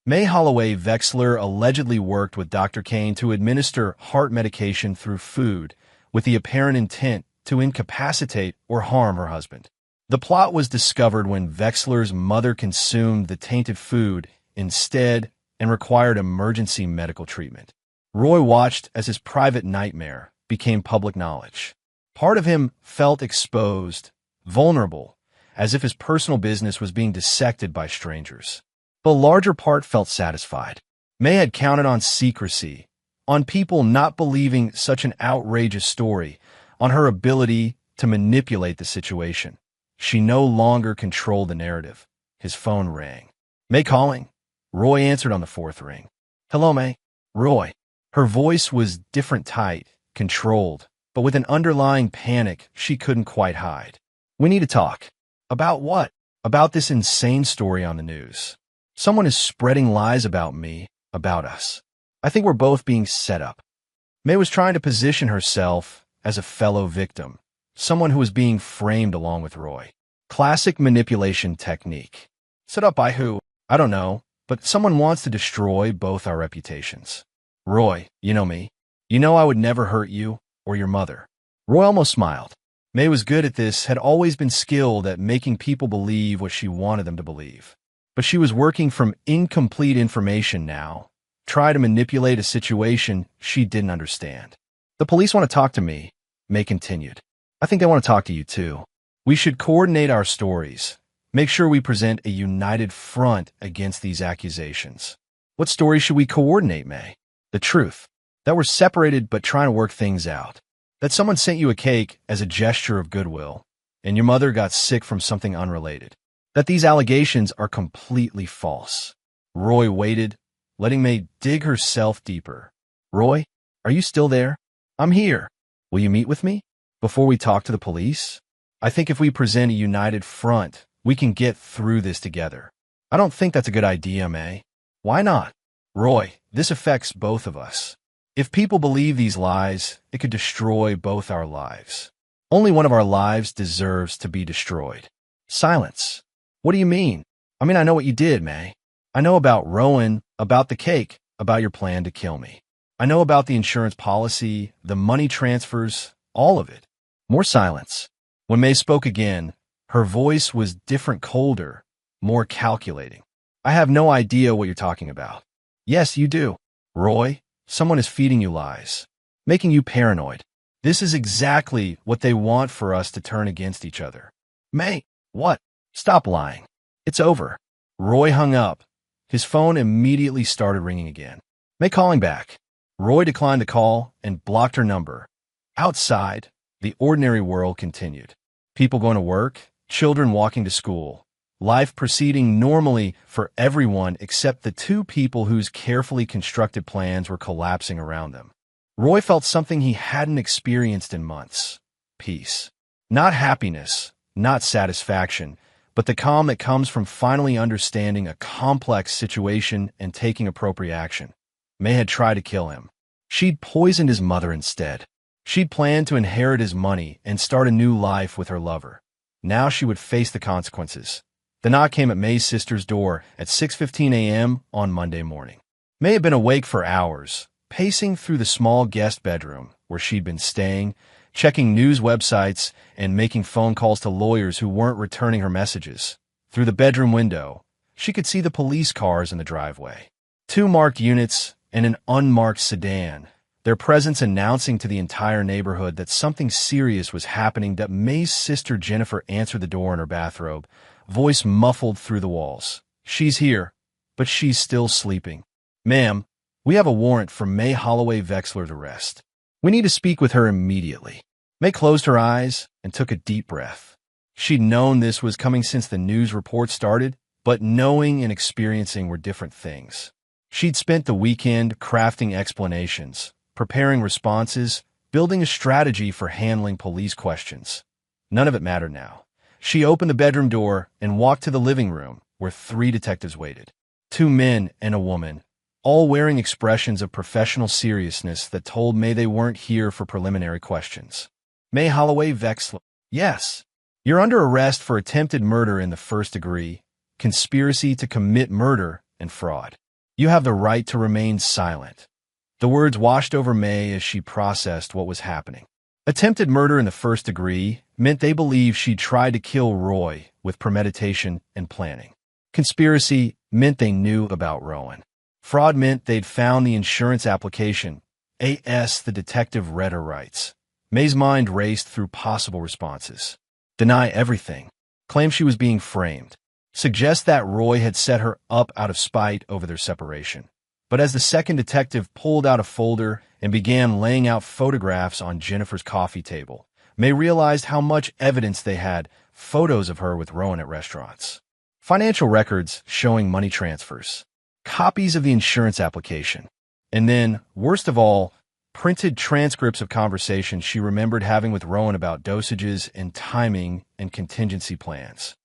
May Holloway Vexler allegedly worked with Dr. Kane to administer heart medication through food with the apparent intent to incapacitate or harm her husband. The plot was discovered when Vexler's mother consumed the tainted food instead and required emergency medical treatment. Roy watched as his private nightmare became public knowledge. Part of him felt exposed, vulnerable, as if his personal business was being dissected by strangers. The larger part felt satisfied. May had counted on secrecy, on people not believing such an outrageous story, on her ability to manipulate the situation. She no longer controlled the narrative. His phone rang. May calling. Roy answered on the fourth ring. Hello, May. Roy. Her voice was different, tight, controlled, but with an underlying panic she couldn't quite hide. We need to talk. About what? About this insane story on the news. Someone is spreading lies about me, about us. I think we're both being set up. May was trying to position herself as a fellow victim, someone who was being framed along with Roy. Classic manipulation technique. Set up by who? I don't know, but someone wants to destroy both our reputations. Roy, you know me. You know I would never hurt you or your mother. Roy almost smiled. May was good at this, had always been skilled at making people believe what she wanted them to believe. But she was working from incomplete information now, try to manipulate a situation she didn't understand. The police want to talk to me, May continued. I think they want to talk to you too. We should coordinate our stories, make sure we present a united front against these accusations. What story should we coordinate, May? The truth. That we're separated but trying to work things out. That someone sent you a cake as a gesture of goodwill, and your mother got sick from something unrelated. That these allegations are completely false. Roy waited, letting May dig herself deeper. Roy, are you still there? I'm here. Will you meet with me? Before we talk to the police? I think if we present a united front, we can get through this together. I don't think that's a good idea, May. Why not? Roy, this affects both of us. If people believe these lies, it could destroy both our lives. Only one of our lives deserves to be destroyed. Silence. What do you mean? I know what you did, May. I know about Rowan, about the cake, about your plan to kill me. I know about the insurance policy, the money transfers, all of it. More silence. When May spoke again, her voice was different, colder, more calculating. I have no idea what you're talking about. Yes, you do. Roy, someone is feeding you lies, making you paranoid. This is exactly what they want for us to turn against each other. May, what? Stop lying. It's over. Roy hung up. His phone immediately started ringing again. May calling back. Roy declined the call and blocked her number. Outside, the ordinary world continued. People going to work, children walking to school. Life proceeding normally for everyone except the two people whose carefully constructed plans were collapsing around them. Roy felt something he hadn't experienced in months. Peace. Not happiness, not satisfaction, but the calm that comes from finally understanding a complex situation and taking appropriate action. May had tried to kill him. She'd poisoned his mother instead. She'd planned to inherit his money and start a new life with her lover. Now she would face the consequences. The knock came at May's sister's door at 6:15 a.m. on Monday morning. May had been awake for hours, pacing through the small guest bedroom where she'd been staying, checking news websites and making phone calls to lawyers who weren't returning her messages. Through the bedroom window, she could see the police cars in the driveway. 2 marked units and an unmarked sedan, their presence announcing to the entire neighborhood that something serious was happening. That May's sister Jennifer answered the door in her bathrobe, voice muffled through the walls. She's here, but she's still sleeping. Ma'am, we have a warrant for May Holloway Vexler's arrest. We need to speak with her immediately. May closed her eyes and took a deep breath. She'd known this was coming since the news report started, but knowing and experiencing were different things. She'd spent the weekend crafting explanations, preparing responses, building a strategy for handling police questions. None of it mattered now. She opened the bedroom door and walked to the living room, where 3 detectives waited. 2 men and a woman, all wearing expressions of professional seriousness that told May they weren't here for preliminary questions. May Holloway Vexler. Yes. You're under arrest for attempted murder in the first degree, conspiracy to commit murder, and fraud. You have the right to remain silent. The words washed over May as she processed what was happening. Attempted murder in the first degree meant they believed she tried to kill Roy with premeditation and planning. Conspiracy meant they knew about Rowan. Fraud meant they'd found the insurance application. The detective read her rights. May's mind raced through possible responses. Deny everything. Claim she was being framed. Suggest that Roy had set her up out of spite over their separation. But as the second detective pulled out a folder and began laying out photographs on Jennifer's coffee table, May realized how much evidence they had, photos of her with Rowan at restaurants. Financial records showing money transfers. Copies of the insurance application. And then, worst of all, printed transcripts of conversations she remembered having with Rowan about dosages and timing and contingency plans.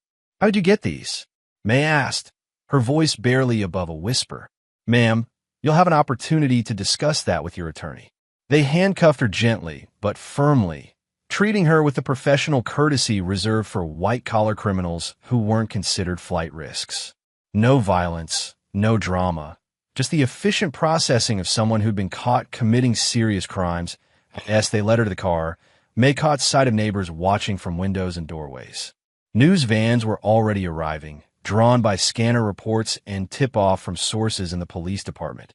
How'd you get these? May asked, her voice barely above a whisper. Ma'am, you'll have an opportunity to discuss that with your attorney. They handcuffed her gently, but firmly, treating her with the professional courtesy reserved for white-collar criminals who weren't considered flight risks. No violence, no drama, just the efficient processing of someone who'd been caught committing serious crimes. As they led her to the car, May caught sight of neighbors watching from windows and doorways. News vans were already arriving, drawn by scanner reports and tip-off from sources in the police department.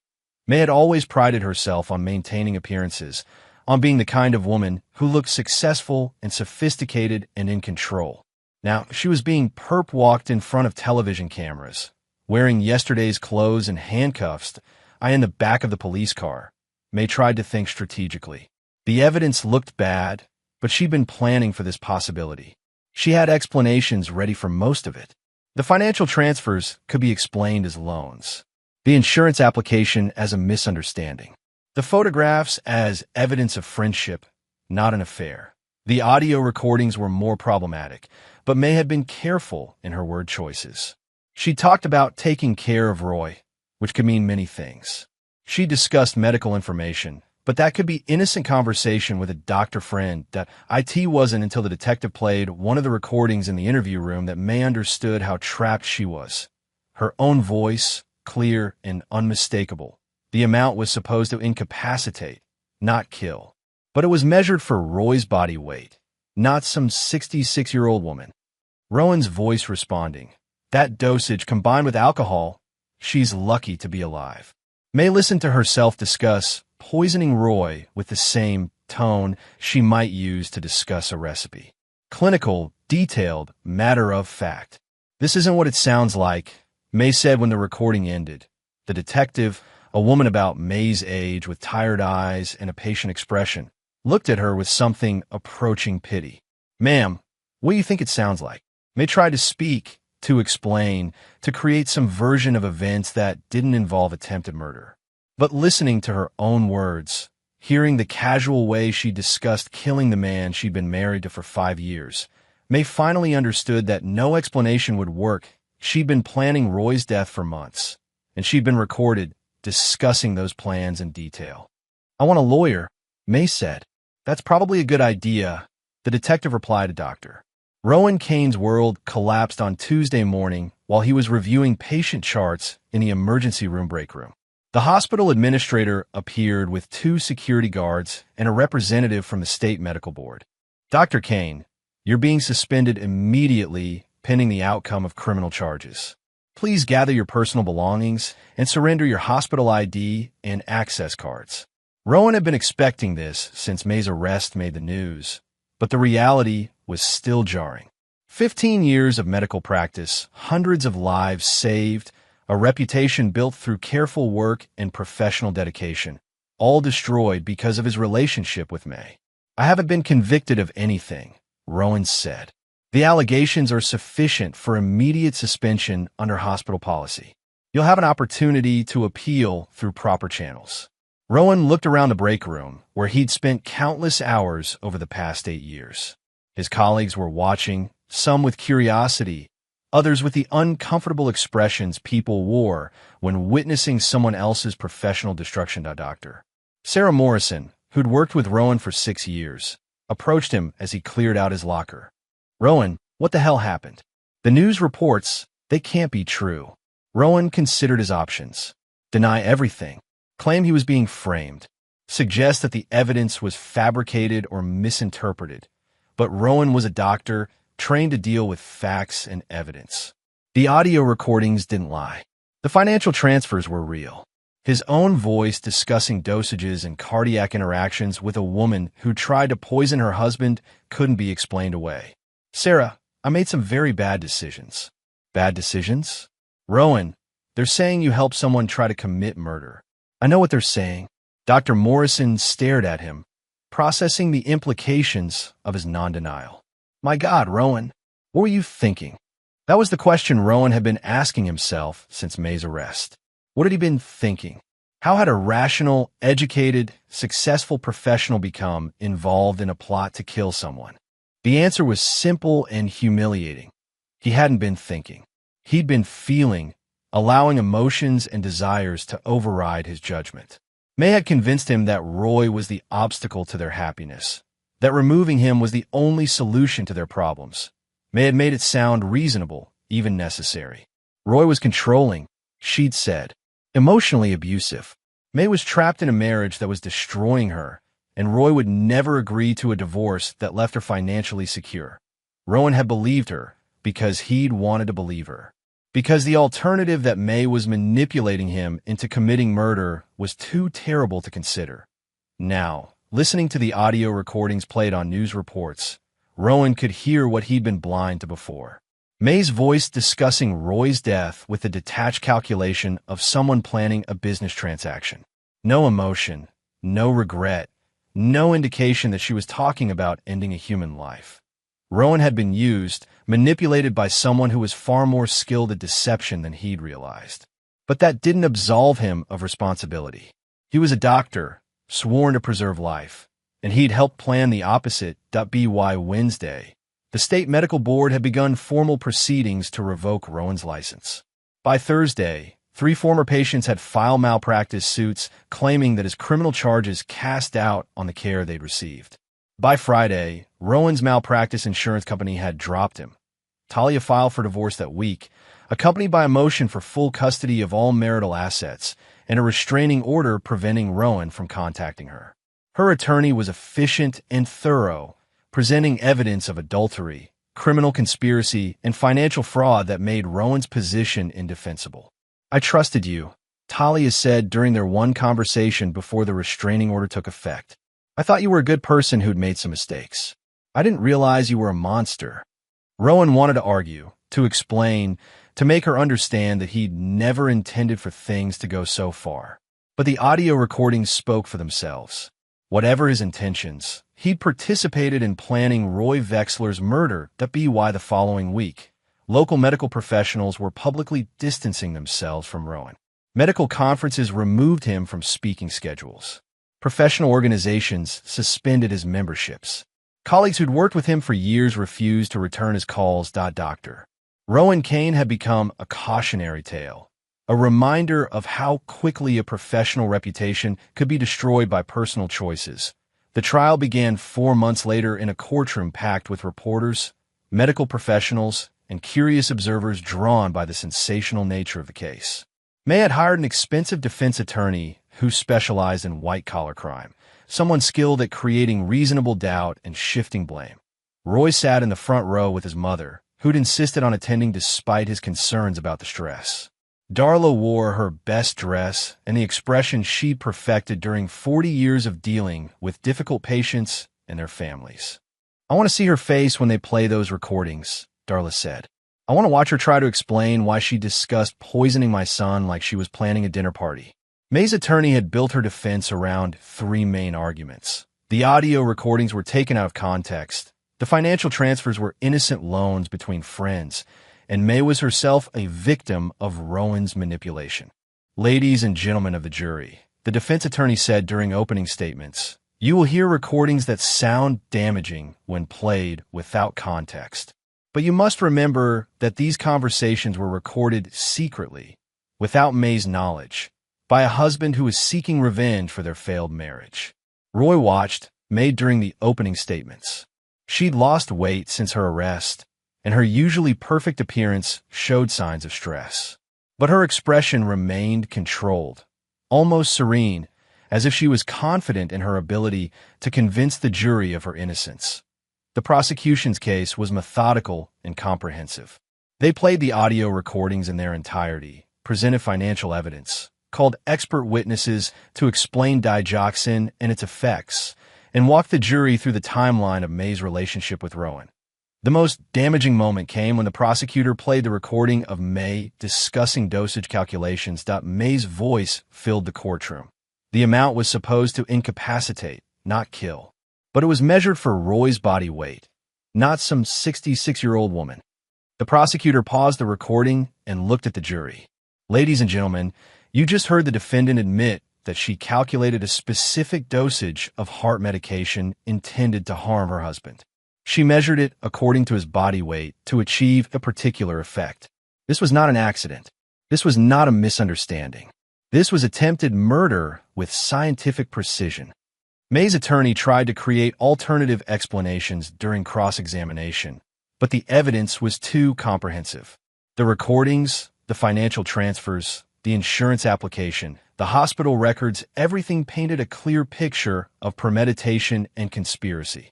May had always prided herself on maintaining appearances, on being the kind of woman who looked successful and sophisticated and in control. Now, she was being perp-walked in front of television cameras, wearing yesterday's clothes and handcuffs, in the back of the police car. May tried to think strategically. The evidence looked bad, but she'd been planning for this possibility. She had explanations ready for most of it. The financial transfers could be explained as loans. The insurance application as a misunderstanding. The photographs as evidence of friendship, not an affair. The audio recordings were more problematic, but May had been careful in her word choices. She talked about taking care of Roy, which could mean many things. She discussed medical information, but that could be innocent conversation with a doctor friend. That it wasn't until the detective played one of the recordings in the interview room that May understood how trapped she was. Her own voice, clear and unmistakable. The amount was supposed to incapacitate, not kill. But it was measured for Roy's body weight, not some 66-year-old woman. Rowan's voice responding. That dosage combined with alcohol, she's lucky to be alive. May listened to herself discuss poisoning Roy with the same tone she might use to discuss a recipe. Clinical, detailed, matter of fact. This isn't what it sounds like, May said when the recording ended. The detective, a woman about May's age with tired eyes and a patient expression, looked at her with something approaching pity. Ma'am, what do you think it sounds like? May tried to speak, to explain, to create some version of events that didn't involve attempted murder. But listening to her own words, hearing the casual way she discussed killing the man she'd been married to for 5 years, May finally understood that no explanation would work. She'd been planning Roy's death for months, and she'd been recorded discussing those plans in detail. I want a lawyer, May said. That's probably a good idea, the detective replied to Dr. Rowan Kane's world collapsed on Tuesday morning while he was reviewing patient charts in the emergency room break room. The hospital administrator appeared with 2 security guards and a representative from the state medical board. Dr. Kane, you're being suspended immediately pending the outcome of criminal charges. Please gather your personal belongings and surrender your hospital ID and access cards. Rowan had been expecting this since May's arrest made the news, but the reality was still jarring. 15 years of medical practice, hundreds of lives saved, a reputation built through careful work and professional dedication, all destroyed because of his relationship with May. I haven't been convicted of anything, Rowan said. The allegations are sufficient for immediate suspension under hospital policy. You'll have an opportunity to appeal through proper channels. Rowan looked around the break room, where he'd spent countless hours over the past 8 years. His colleagues were watching, some with curiosity, others with the uncomfortable expressions people wore when witnessing someone else's professional destruction. Dr. Sarah Morrison, who'd worked with Rowan for 6 years, approached him as he cleared out his locker. "Rowan, what the hell happened? The news reports, they can't be true." Rowan considered his options. Deny everything, claim he was being framed, suggest that the evidence was fabricated or misinterpreted. But Rowan was a doctor, trained to deal with facts and evidence. The audio recordings didn't lie. The financial transfers were real. His own voice discussing dosages and cardiac interactions with a woman who tried to poison her husband couldn't be explained away. "Sarah, I made some very bad decisions." "Bad decisions?" "Rowan, they're saying you helped someone try to commit murder." "I know what they're saying." Dr. Morrison stared at him, processing the implications of his non-denial. "My God, Rowan, what were you thinking?" That was the question Rowan had been asking himself since May's arrest. What had he been thinking? How had a rational, educated, successful professional become involved in a plot to kill someone? The answer was simple and humiliating. He hadn't been thinking. He'd been feeling, allowing emotions and desires to override his judgment. May had convinced him that Roy was the obstacle to their happiness, that removing him was the only solution to their problems. May had made it sound reasonable, even necessary. Roy was controlling, she'd said, emotionally abusive. May was trapped in a marriage that was destroying her, and Roy would never agree to a divorce that left her financially secure. Rowan had believed her because he'd wanted to believe her. Because the alternative that May was manipulating him into committing murder was too terrible to consider. Now, listening to the audio recordings played on news reports, Rowan could hear what he'd been blind to before. May's voice discussing Roy's death with the detached calculation of someone planning a business transaction. No emotion, no regret, no indication that she was talking about ending a human life. Rowan had been used, manipulated by someone who was far more skilled at deception than he'd realized. But that didn't absolve him of responsibility. He was a doctor, sworn to preserve life, and he'd helped plan the opposite. By Wednesday, the state medical board had begun formal proceedings to revoke Rowan's license. By Thursday, 3 former patients had filed malpractice suits claiming that his criminal charges cast doubt on the care they'd received. By Friday, Rowan's malpractice insurance company had dropped him. Talia filed for divorce that week, accompanied by a motion for full custody of all marital assets and a restraining order preventing Rowan from contacting her. Her attorney was efficient and thorough, presenting evidence of adultery, criminal conspiracy, and financial fraud that made Rowan's position indefensible. "I trusted you," Talia said during their one conversation before the restraining order took effect. "I thought you were a good person who'd made some mistakes. I didn't realize you were a monster." Rowan wanted to argue, to explain, to make her understand that he'd never intended for things to go so far. But the audio recordings spoke for themselves. Whatever his intentions, he'd participated in planning Roy Vexler's murder. By the following week, local medical professionals were publicly distancing themselves from Rowan. Medical conferences removed him from speaking schedules. Professional organizations suspended his memberships. Colleagues who'd worked with him for years refused to return his calls. Dr. Rowan Kane had become a cautionary tale, a reminder of how quickly a professional reputation could be destroyed by personal choices. The trial began 4 months later in a courtroom packed with reporters, medical professionals, and curious observers drawn by the sensational nature of the case. May had hired an expensive defense attorney who specialized in white-collar crime, someone skilled at creating reasonable doubt and shifting blame. Roy sat in the front row with his mother, who'd insisted on attending despite his concerns about the stress. Darla wore her best dress and the expression she'd perfected during 40 years of dealing with difficult patients and their families. "I want to see her face when they play those recordings," Darla said. "I want to watch her try to explain why she discussed poisoning my son like she was planning a dinner party." May's attorney had built her defense around 3 main arguments. The audio recordings were taken out of context. The financial transfers were innocent loans between friends, and May was herself a victim of Rowan's manipulation. "Ladies and gentlemen of the jury," the defense attorney said during opening statements, "you will hear recordings that sound damaging when played without context. But you must remember that these conversations were recorded secretly, without May's knowledge, by a husband who was seeking revenge for their failed marriage. Roy watched, made during the opening statements. She'd lost weight since her arrest, and her usually perfect appearance showed signs of stress. But her expression remained controlled, almost serene, as if she was confident in her ability to convince the jury of her innocence. The prosecution's case was methodical and comprehensive. They played the audio recordings in their entirety, presented financial evidence, called expert witnesses to explain digoxin and its effects, and walked the jury through the timeline of May's relationship with Rowan. The most damaging moment came when the prosecutor played the recording of May discussing dosage calculations. May's voice filled the courtroom. The amount was supposed to incapacitate, not kill. But it was measured for Roy's body weight, not some 66-year-old woman. The prosecutor paused the recording and looked at the jury. Ladies and gentlemen, you just heard the defendant admit that she calculated a specific dosage of heart medication intended to harm her husband. She measured it according to his body weight to achieve a particular effect. This was not an accident. This was not a misunderstanding. This was attempted murder with scientific precision. May's attorney tried to create alternative explanations during cross-examination, but the evidence was too comprehensive. The recordings, the financial transfers, the insurance application, the hospital records, everything painted a clear picture of premeditation and conspiracy.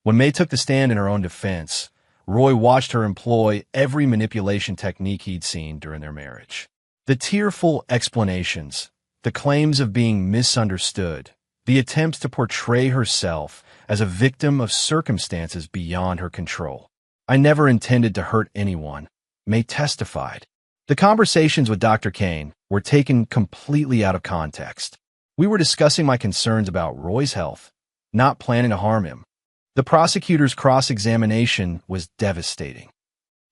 When May took the stand in her own defense, Roy watched her employ every manipulation technique he'd seen during their marriage. The tearful explanations, the claims of being misunderstood, the attempts to portray herself as a victim of circumstances beyond her control. I never intended to hurt anyone, May testified. The conversations with Dr. Kane were taken completely out of context. We were discussing my concerns about Roy's health, not planning to harm him. The prosecutor's cross-examination was devastating.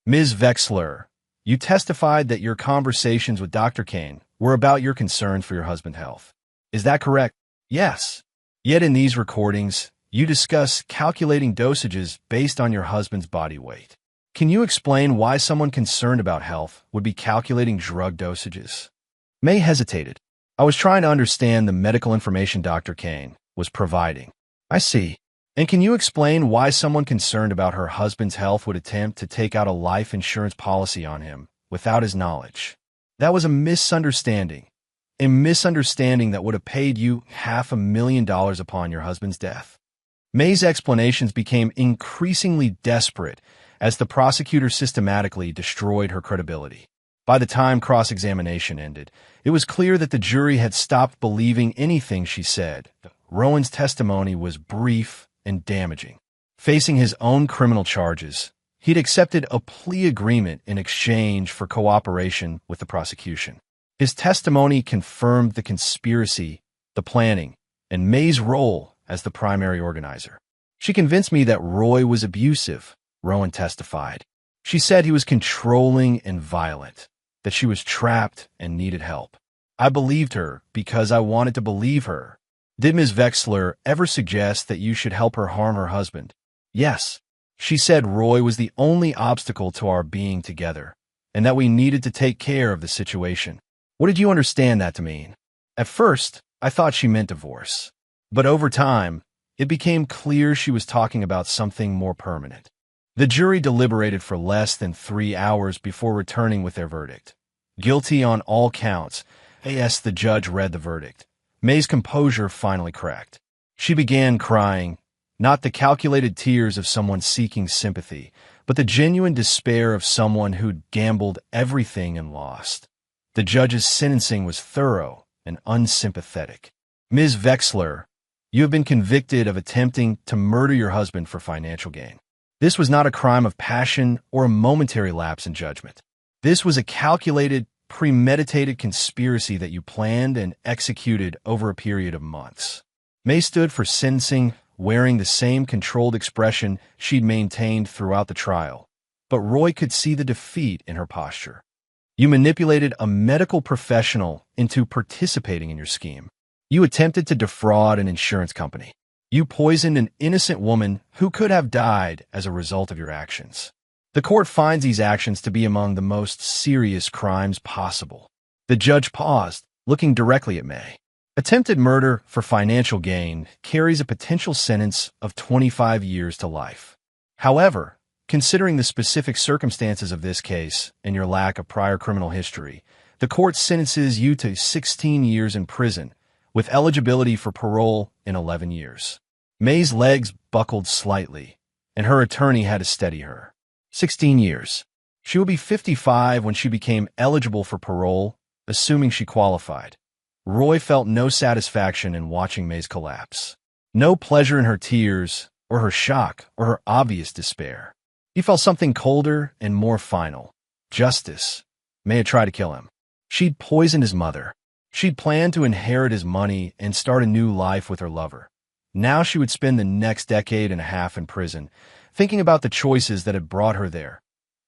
Ms. Vexler, you testified that your conversations with Dr. Kane were about your concerns for your husband's health. Is that correct? Yes. Yet in these recordings, you discuss calculating dosages based on your husband's body weight. Can you explain why someone concerned about health would be calculating drug dosages? May hesitated. I was trying to understand the medical information Dr. Kane was providing. I see. And can you explain why someone concerned about her husband's health would attempt to take out a life insurance policy on him without his knowledge? That was a misunderstanding. A misunderstanding that would have paid you $500,000 upon your husband's death. May's explanations became increasingly desperate as the prosecutor systematically destroyed her credibility. By the time cross-examination ended, it was clear that the jury had stopped believing anything she said. Rowan's testimony was brief and damaging. Facing his own criminal charges, he'd accepted a plea agreement in exchange for cooperation with the prosecution. His testimony confirmed the conspiracy, the planning, and May's role as the primary organizer. She convinced me that Roy was abusive, Rowan testified. She said he was controlling and violent, that she was trapped and needed help. I believed her because I wanted to believe her. Did Ms. Vexler ever suggest that you should help her harm her husband? Yes. She said Roy was the only obstacle to our being together, and that we needed to take care of the situation. What did you understand that to mean? At first, I thought she meant divorce. But over time, it became clear she was talking about something more permanent. The jury deliberated for less than 3 hours before returning with their verdict. Guilty on all counts. As the judge read the verdict, May's composure finally cracked. She began crying, not the calculated tears of someone seeking sympathy, but the genuine despair of someone who'd gambled everything and lost. The judge's sentencing was thorough and unsympathetic. Ms. Vexler, you have been convicted of attempting to murder your husband for financial gain. This was not a crime of passion or a momentary lapse in judgment. This was a calculated, premeditated conspiracy that you planned and executed over a period of months. May stood for sentencing, wearing the same controlled expression she'd maintained throughout the trial, but Roy could see the defeat in her posture. You manipulated a medical professional into participating in your scheme. You attempted to defraud an insurance company. You poisoned an innocent woman who could have died as a result of your actions. The court finds these actions to be among the most serious crimes possible. The judge paused, looking directly at May. Attempted murder for financial gain carries a potential sentence of 25 years to life. However, considering the specific circumstances of this case and your lack of prior criminal history, the court sentences you to 16 years in prison, with eligibility for parole in 11 years. May's legs buckled slightly, and her attorney had to steady her. 16 years. She would be 55 when she became eligible for parole, assuming she qualified. Roy felt no satisfaction in watching May's collapse. No pleasure in her tears, or her shock, or her obvious despair. He felt something colder and more final. Justice. May had tried to kill him. She'd poisoned his mother. She'd planned to inherit his money and start a new life with her lover. Now she would spend the next decade and a half in prison, thinking about the choices that had brought her there.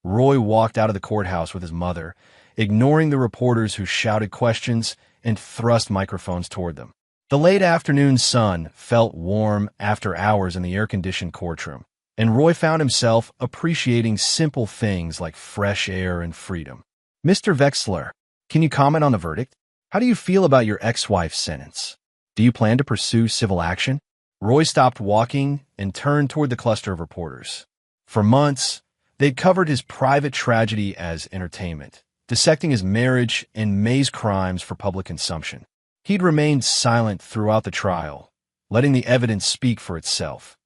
Roy walked out of the courthouse with his mother, ignoring the reporters who shouted questions and thrust microphones toward them. The late afternoon sun felt warm after hours in the air-conditioned courtroom, and Roy found himself appreciating simple things like fresh air and freedom. Mr. Vexler, can you comment on the verdict? How do you feel about your ex-wife's sentence? Do you plan to pursue civil action? Roy stopped walking and turned toward the cluster of reporters. For months, they'd covered his private tragedy as entertainment, dissecting his marriage and May's crimes for public consumption. He'd remained silent throughout the trial, letting the evidence speak for itself.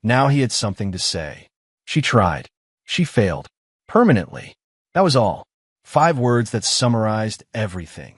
Now he had something to say. She tried. She failed. Permanently. That was all. 5 words that summarized everything.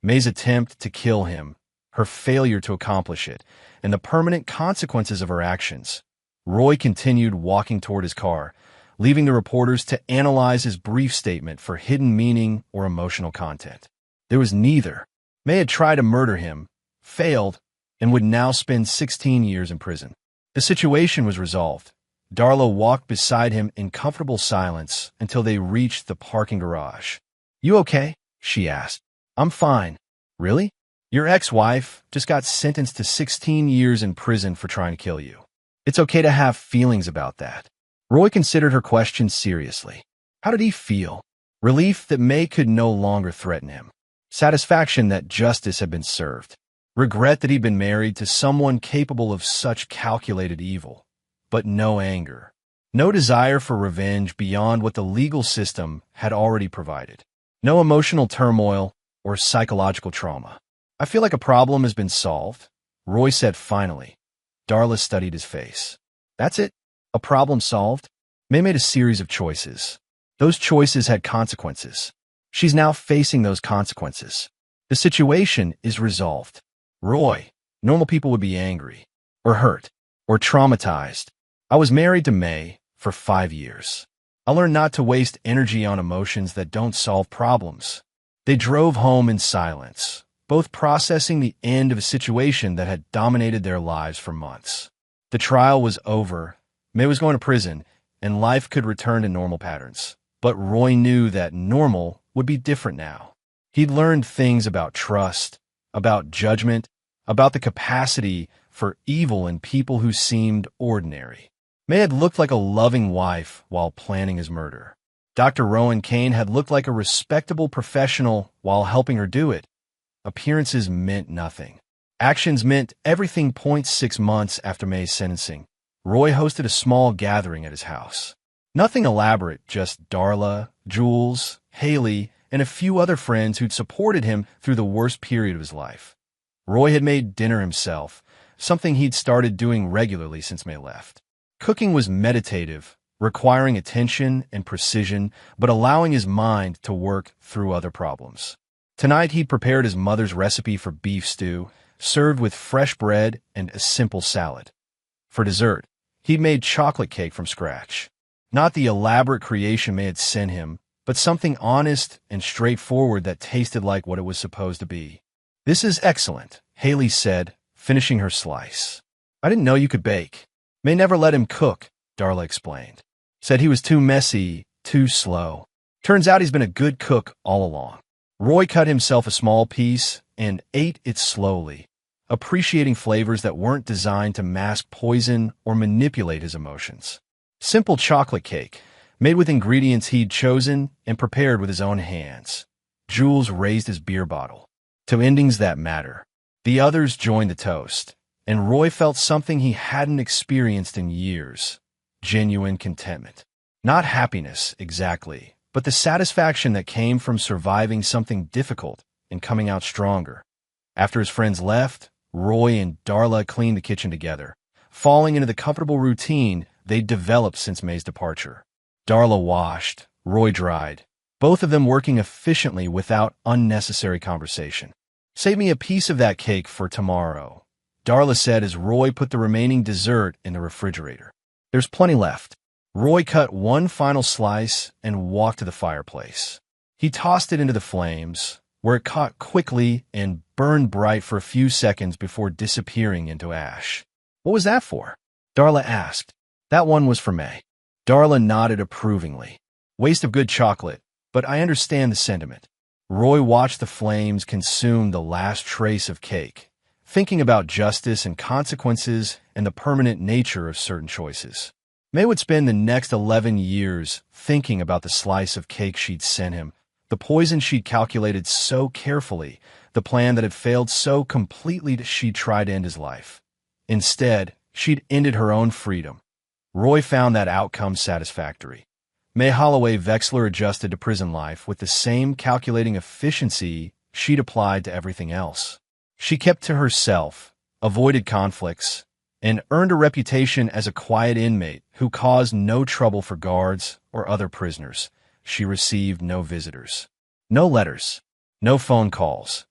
May's attempt to kill him, her failure to accomplish it, and the permanent consequences of her actions. Roy continued walking toward his car, leaving the reporters to analyze his brief statement for hidden meaning or emotional content. There was neither. May had tried to murder him, failed, and would now spend 16 years in prison. The situation was resolved. Darla walked beside him in comfortable silence until they reached the parking garage. "You okay?" she asked. "I'm fine." "Really? Your ex-wife just got sentenced to 16 years in prison for trying to kill you. It's okay to have feelings about that." Roy considered her question seriously. How did he feel? Relief that May could no longer threaten him. Satisfaction that justice had been served. Regret that he'd been married to someone capable of such calculated evil. But no anger. No desire for revenge beyond what the legal system had already provided. No emotional turmoil or psychological trauma. "I feel like a problem has been solved," Roy said finally. Darla studied his face. "That's it? A problem solved?" May made a series of choices. Those choices had consequences. She's now facing those consequences. The situation is resolved. Roy, normal people would be angry, or hurt, or traumatized. I was married to May for 5 years. I learned not to waste energy on emotions that don't solve problems. They drove home in silence, both processing the end of a situation that had dominated their lives for months. The trial was over. May was going to prison, and life could return to normal patterns. But Roy knew that normal would be different now. He'd learned things about trust, about judgment, about the capacity for evil in people who seemed ordinary. May had looked like a loving wife while planning his murder. Dr. Rowan Kane had looked like a respectable professional while helping her do it. Appearances meant nothing. Actions meant everything. 6 months after May's sentencing, Roy hosted a small gathering at his house. Nothing elaborate, just Darla, Jules, Haley, and a few other friends who'd supported him through the worst period of his life. Roy had made dinner himself, something he'd started doing regularly since May left. Cooking was meditative, requiring attention and precision, but allowing his mind to work through other problems. Tonight he'd prepared his mother's recipe for beef stew, served with fresh bread and a simple salad. For dessert, he'd made chocolate cake from scratch. Not the elaborate creation May had sent him, but something honest and straightforward that tasted like what it was supposed to be. "This is excellent," Haley said, finishing her slice. "I didn't know you could bake." May never let him cook, Darla explained. Said he was too messy, too slow. Turns out he's been a good cook all along. Roy cut himself a small piece and ate it slowly, appreciating flavors that weren't designed to mask poison or manipulate his emotions. Simple chocolate cake, made with ingredients he'd chosen and prepared with his own hands. Jules raised his beer bottle. To endings that matter. The others joined the toast, and Roy felt something he hadn't experienced in years. Genuine contentment. Not happiness, exactly, but the satisfaction that came from surviving something difficult and coming out stronger. After his friends left, Roy and Darla cleaned the kitchen together, falling into the comfortable routine they'd developed since May's departure. Darla washed, Roy dried, both of them working efficiently without unnecessary conversation. "Save me a piece of that cake for tomorrow," Darla said as Roy put the remaining dessert in the refrigerator. "There's plenty left." Roy cut one final slice and walked to the fireplace. He tossed it into the flames, where it caught quickly and burned bright for a few seconds before disappearing into ash. "What was that for?" Darla asked. "That one was for May." Darla nodded approvingly. "Waste of good chocolate, but I understand the sentiment." Roy watched the flames consume the last trace of cake, thinking about justice and consequences and the permanent nature of certain choices. May would spend the next 11 years thinking about the slice of cake she'd sent him, the poison she'd calculated so carefully, the plan that had failed so completely that she'd tried to end his life. Instead, she'd ended her own freedom. Roy found that outcome satisfactory. May Holloway Vexler adjusted to prison life with the same calculating efficiency she'd applied to everything else. She kept to herself, avoided conflicts, and earned a reputation as a quiet inmate who caused no trouble for guards or other prisoners. She received no visitors, no letters, no phone calls.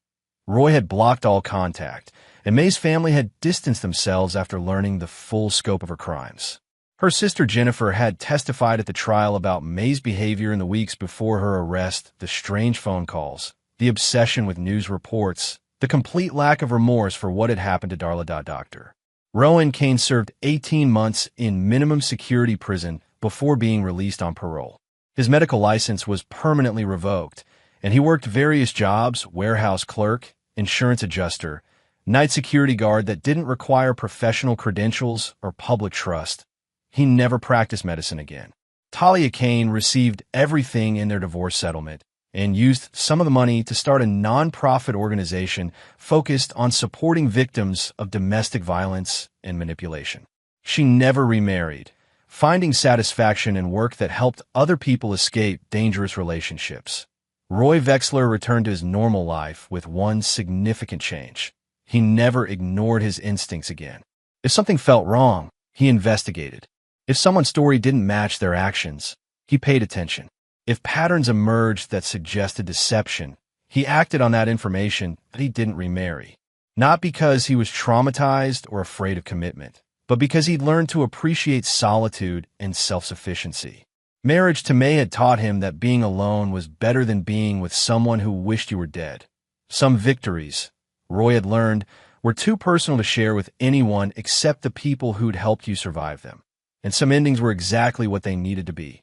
Roy had blocked all contact, and May's family had distanced themselves after learning the full scope of her crimes. Her sister Jennifer had testified at the trial about May's behavior in the weeks before her arrest, the strange phone calls, the obsession with news reports, the complete lack of remorse for what had happened to Darla. Dr. Rowan Kane served 18 months in minimum security prison before being released on parole. His medical license was permanently revoked, and he worked various jobs: warehouse clerk, insurance adjuster, night security guard that didn't require professional credentials or public trust. He never practiced medicine again. Talia Kane received everything in their divorce settlement and used some of the money to start a non-profit organization focused on supporting victims of domestic violence and manipulation. She never remarried, finding satisfaction in work that helped other people escape dangerous relationships. Roy Vexler returned to his normal life with one significant change. He never ignored his instincts again. If something felt wrong, he investigated. If someone's story didn't match their actions, he paid attention. If patterns emerged that suggested deception, he acted on that information. That he didn't remarry. Not because he was traumatized or afraid of commitment, but because he'd learned to appreciate solitude and self-sufficiency. Marriage to May had taught him that being alone was better than being with someone who wished you were dead. Some victories, Roy had learned, were too personal to share with anyone except the people who'd helped you survive them. And some endings were exactly what they needed to be: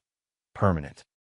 permanent.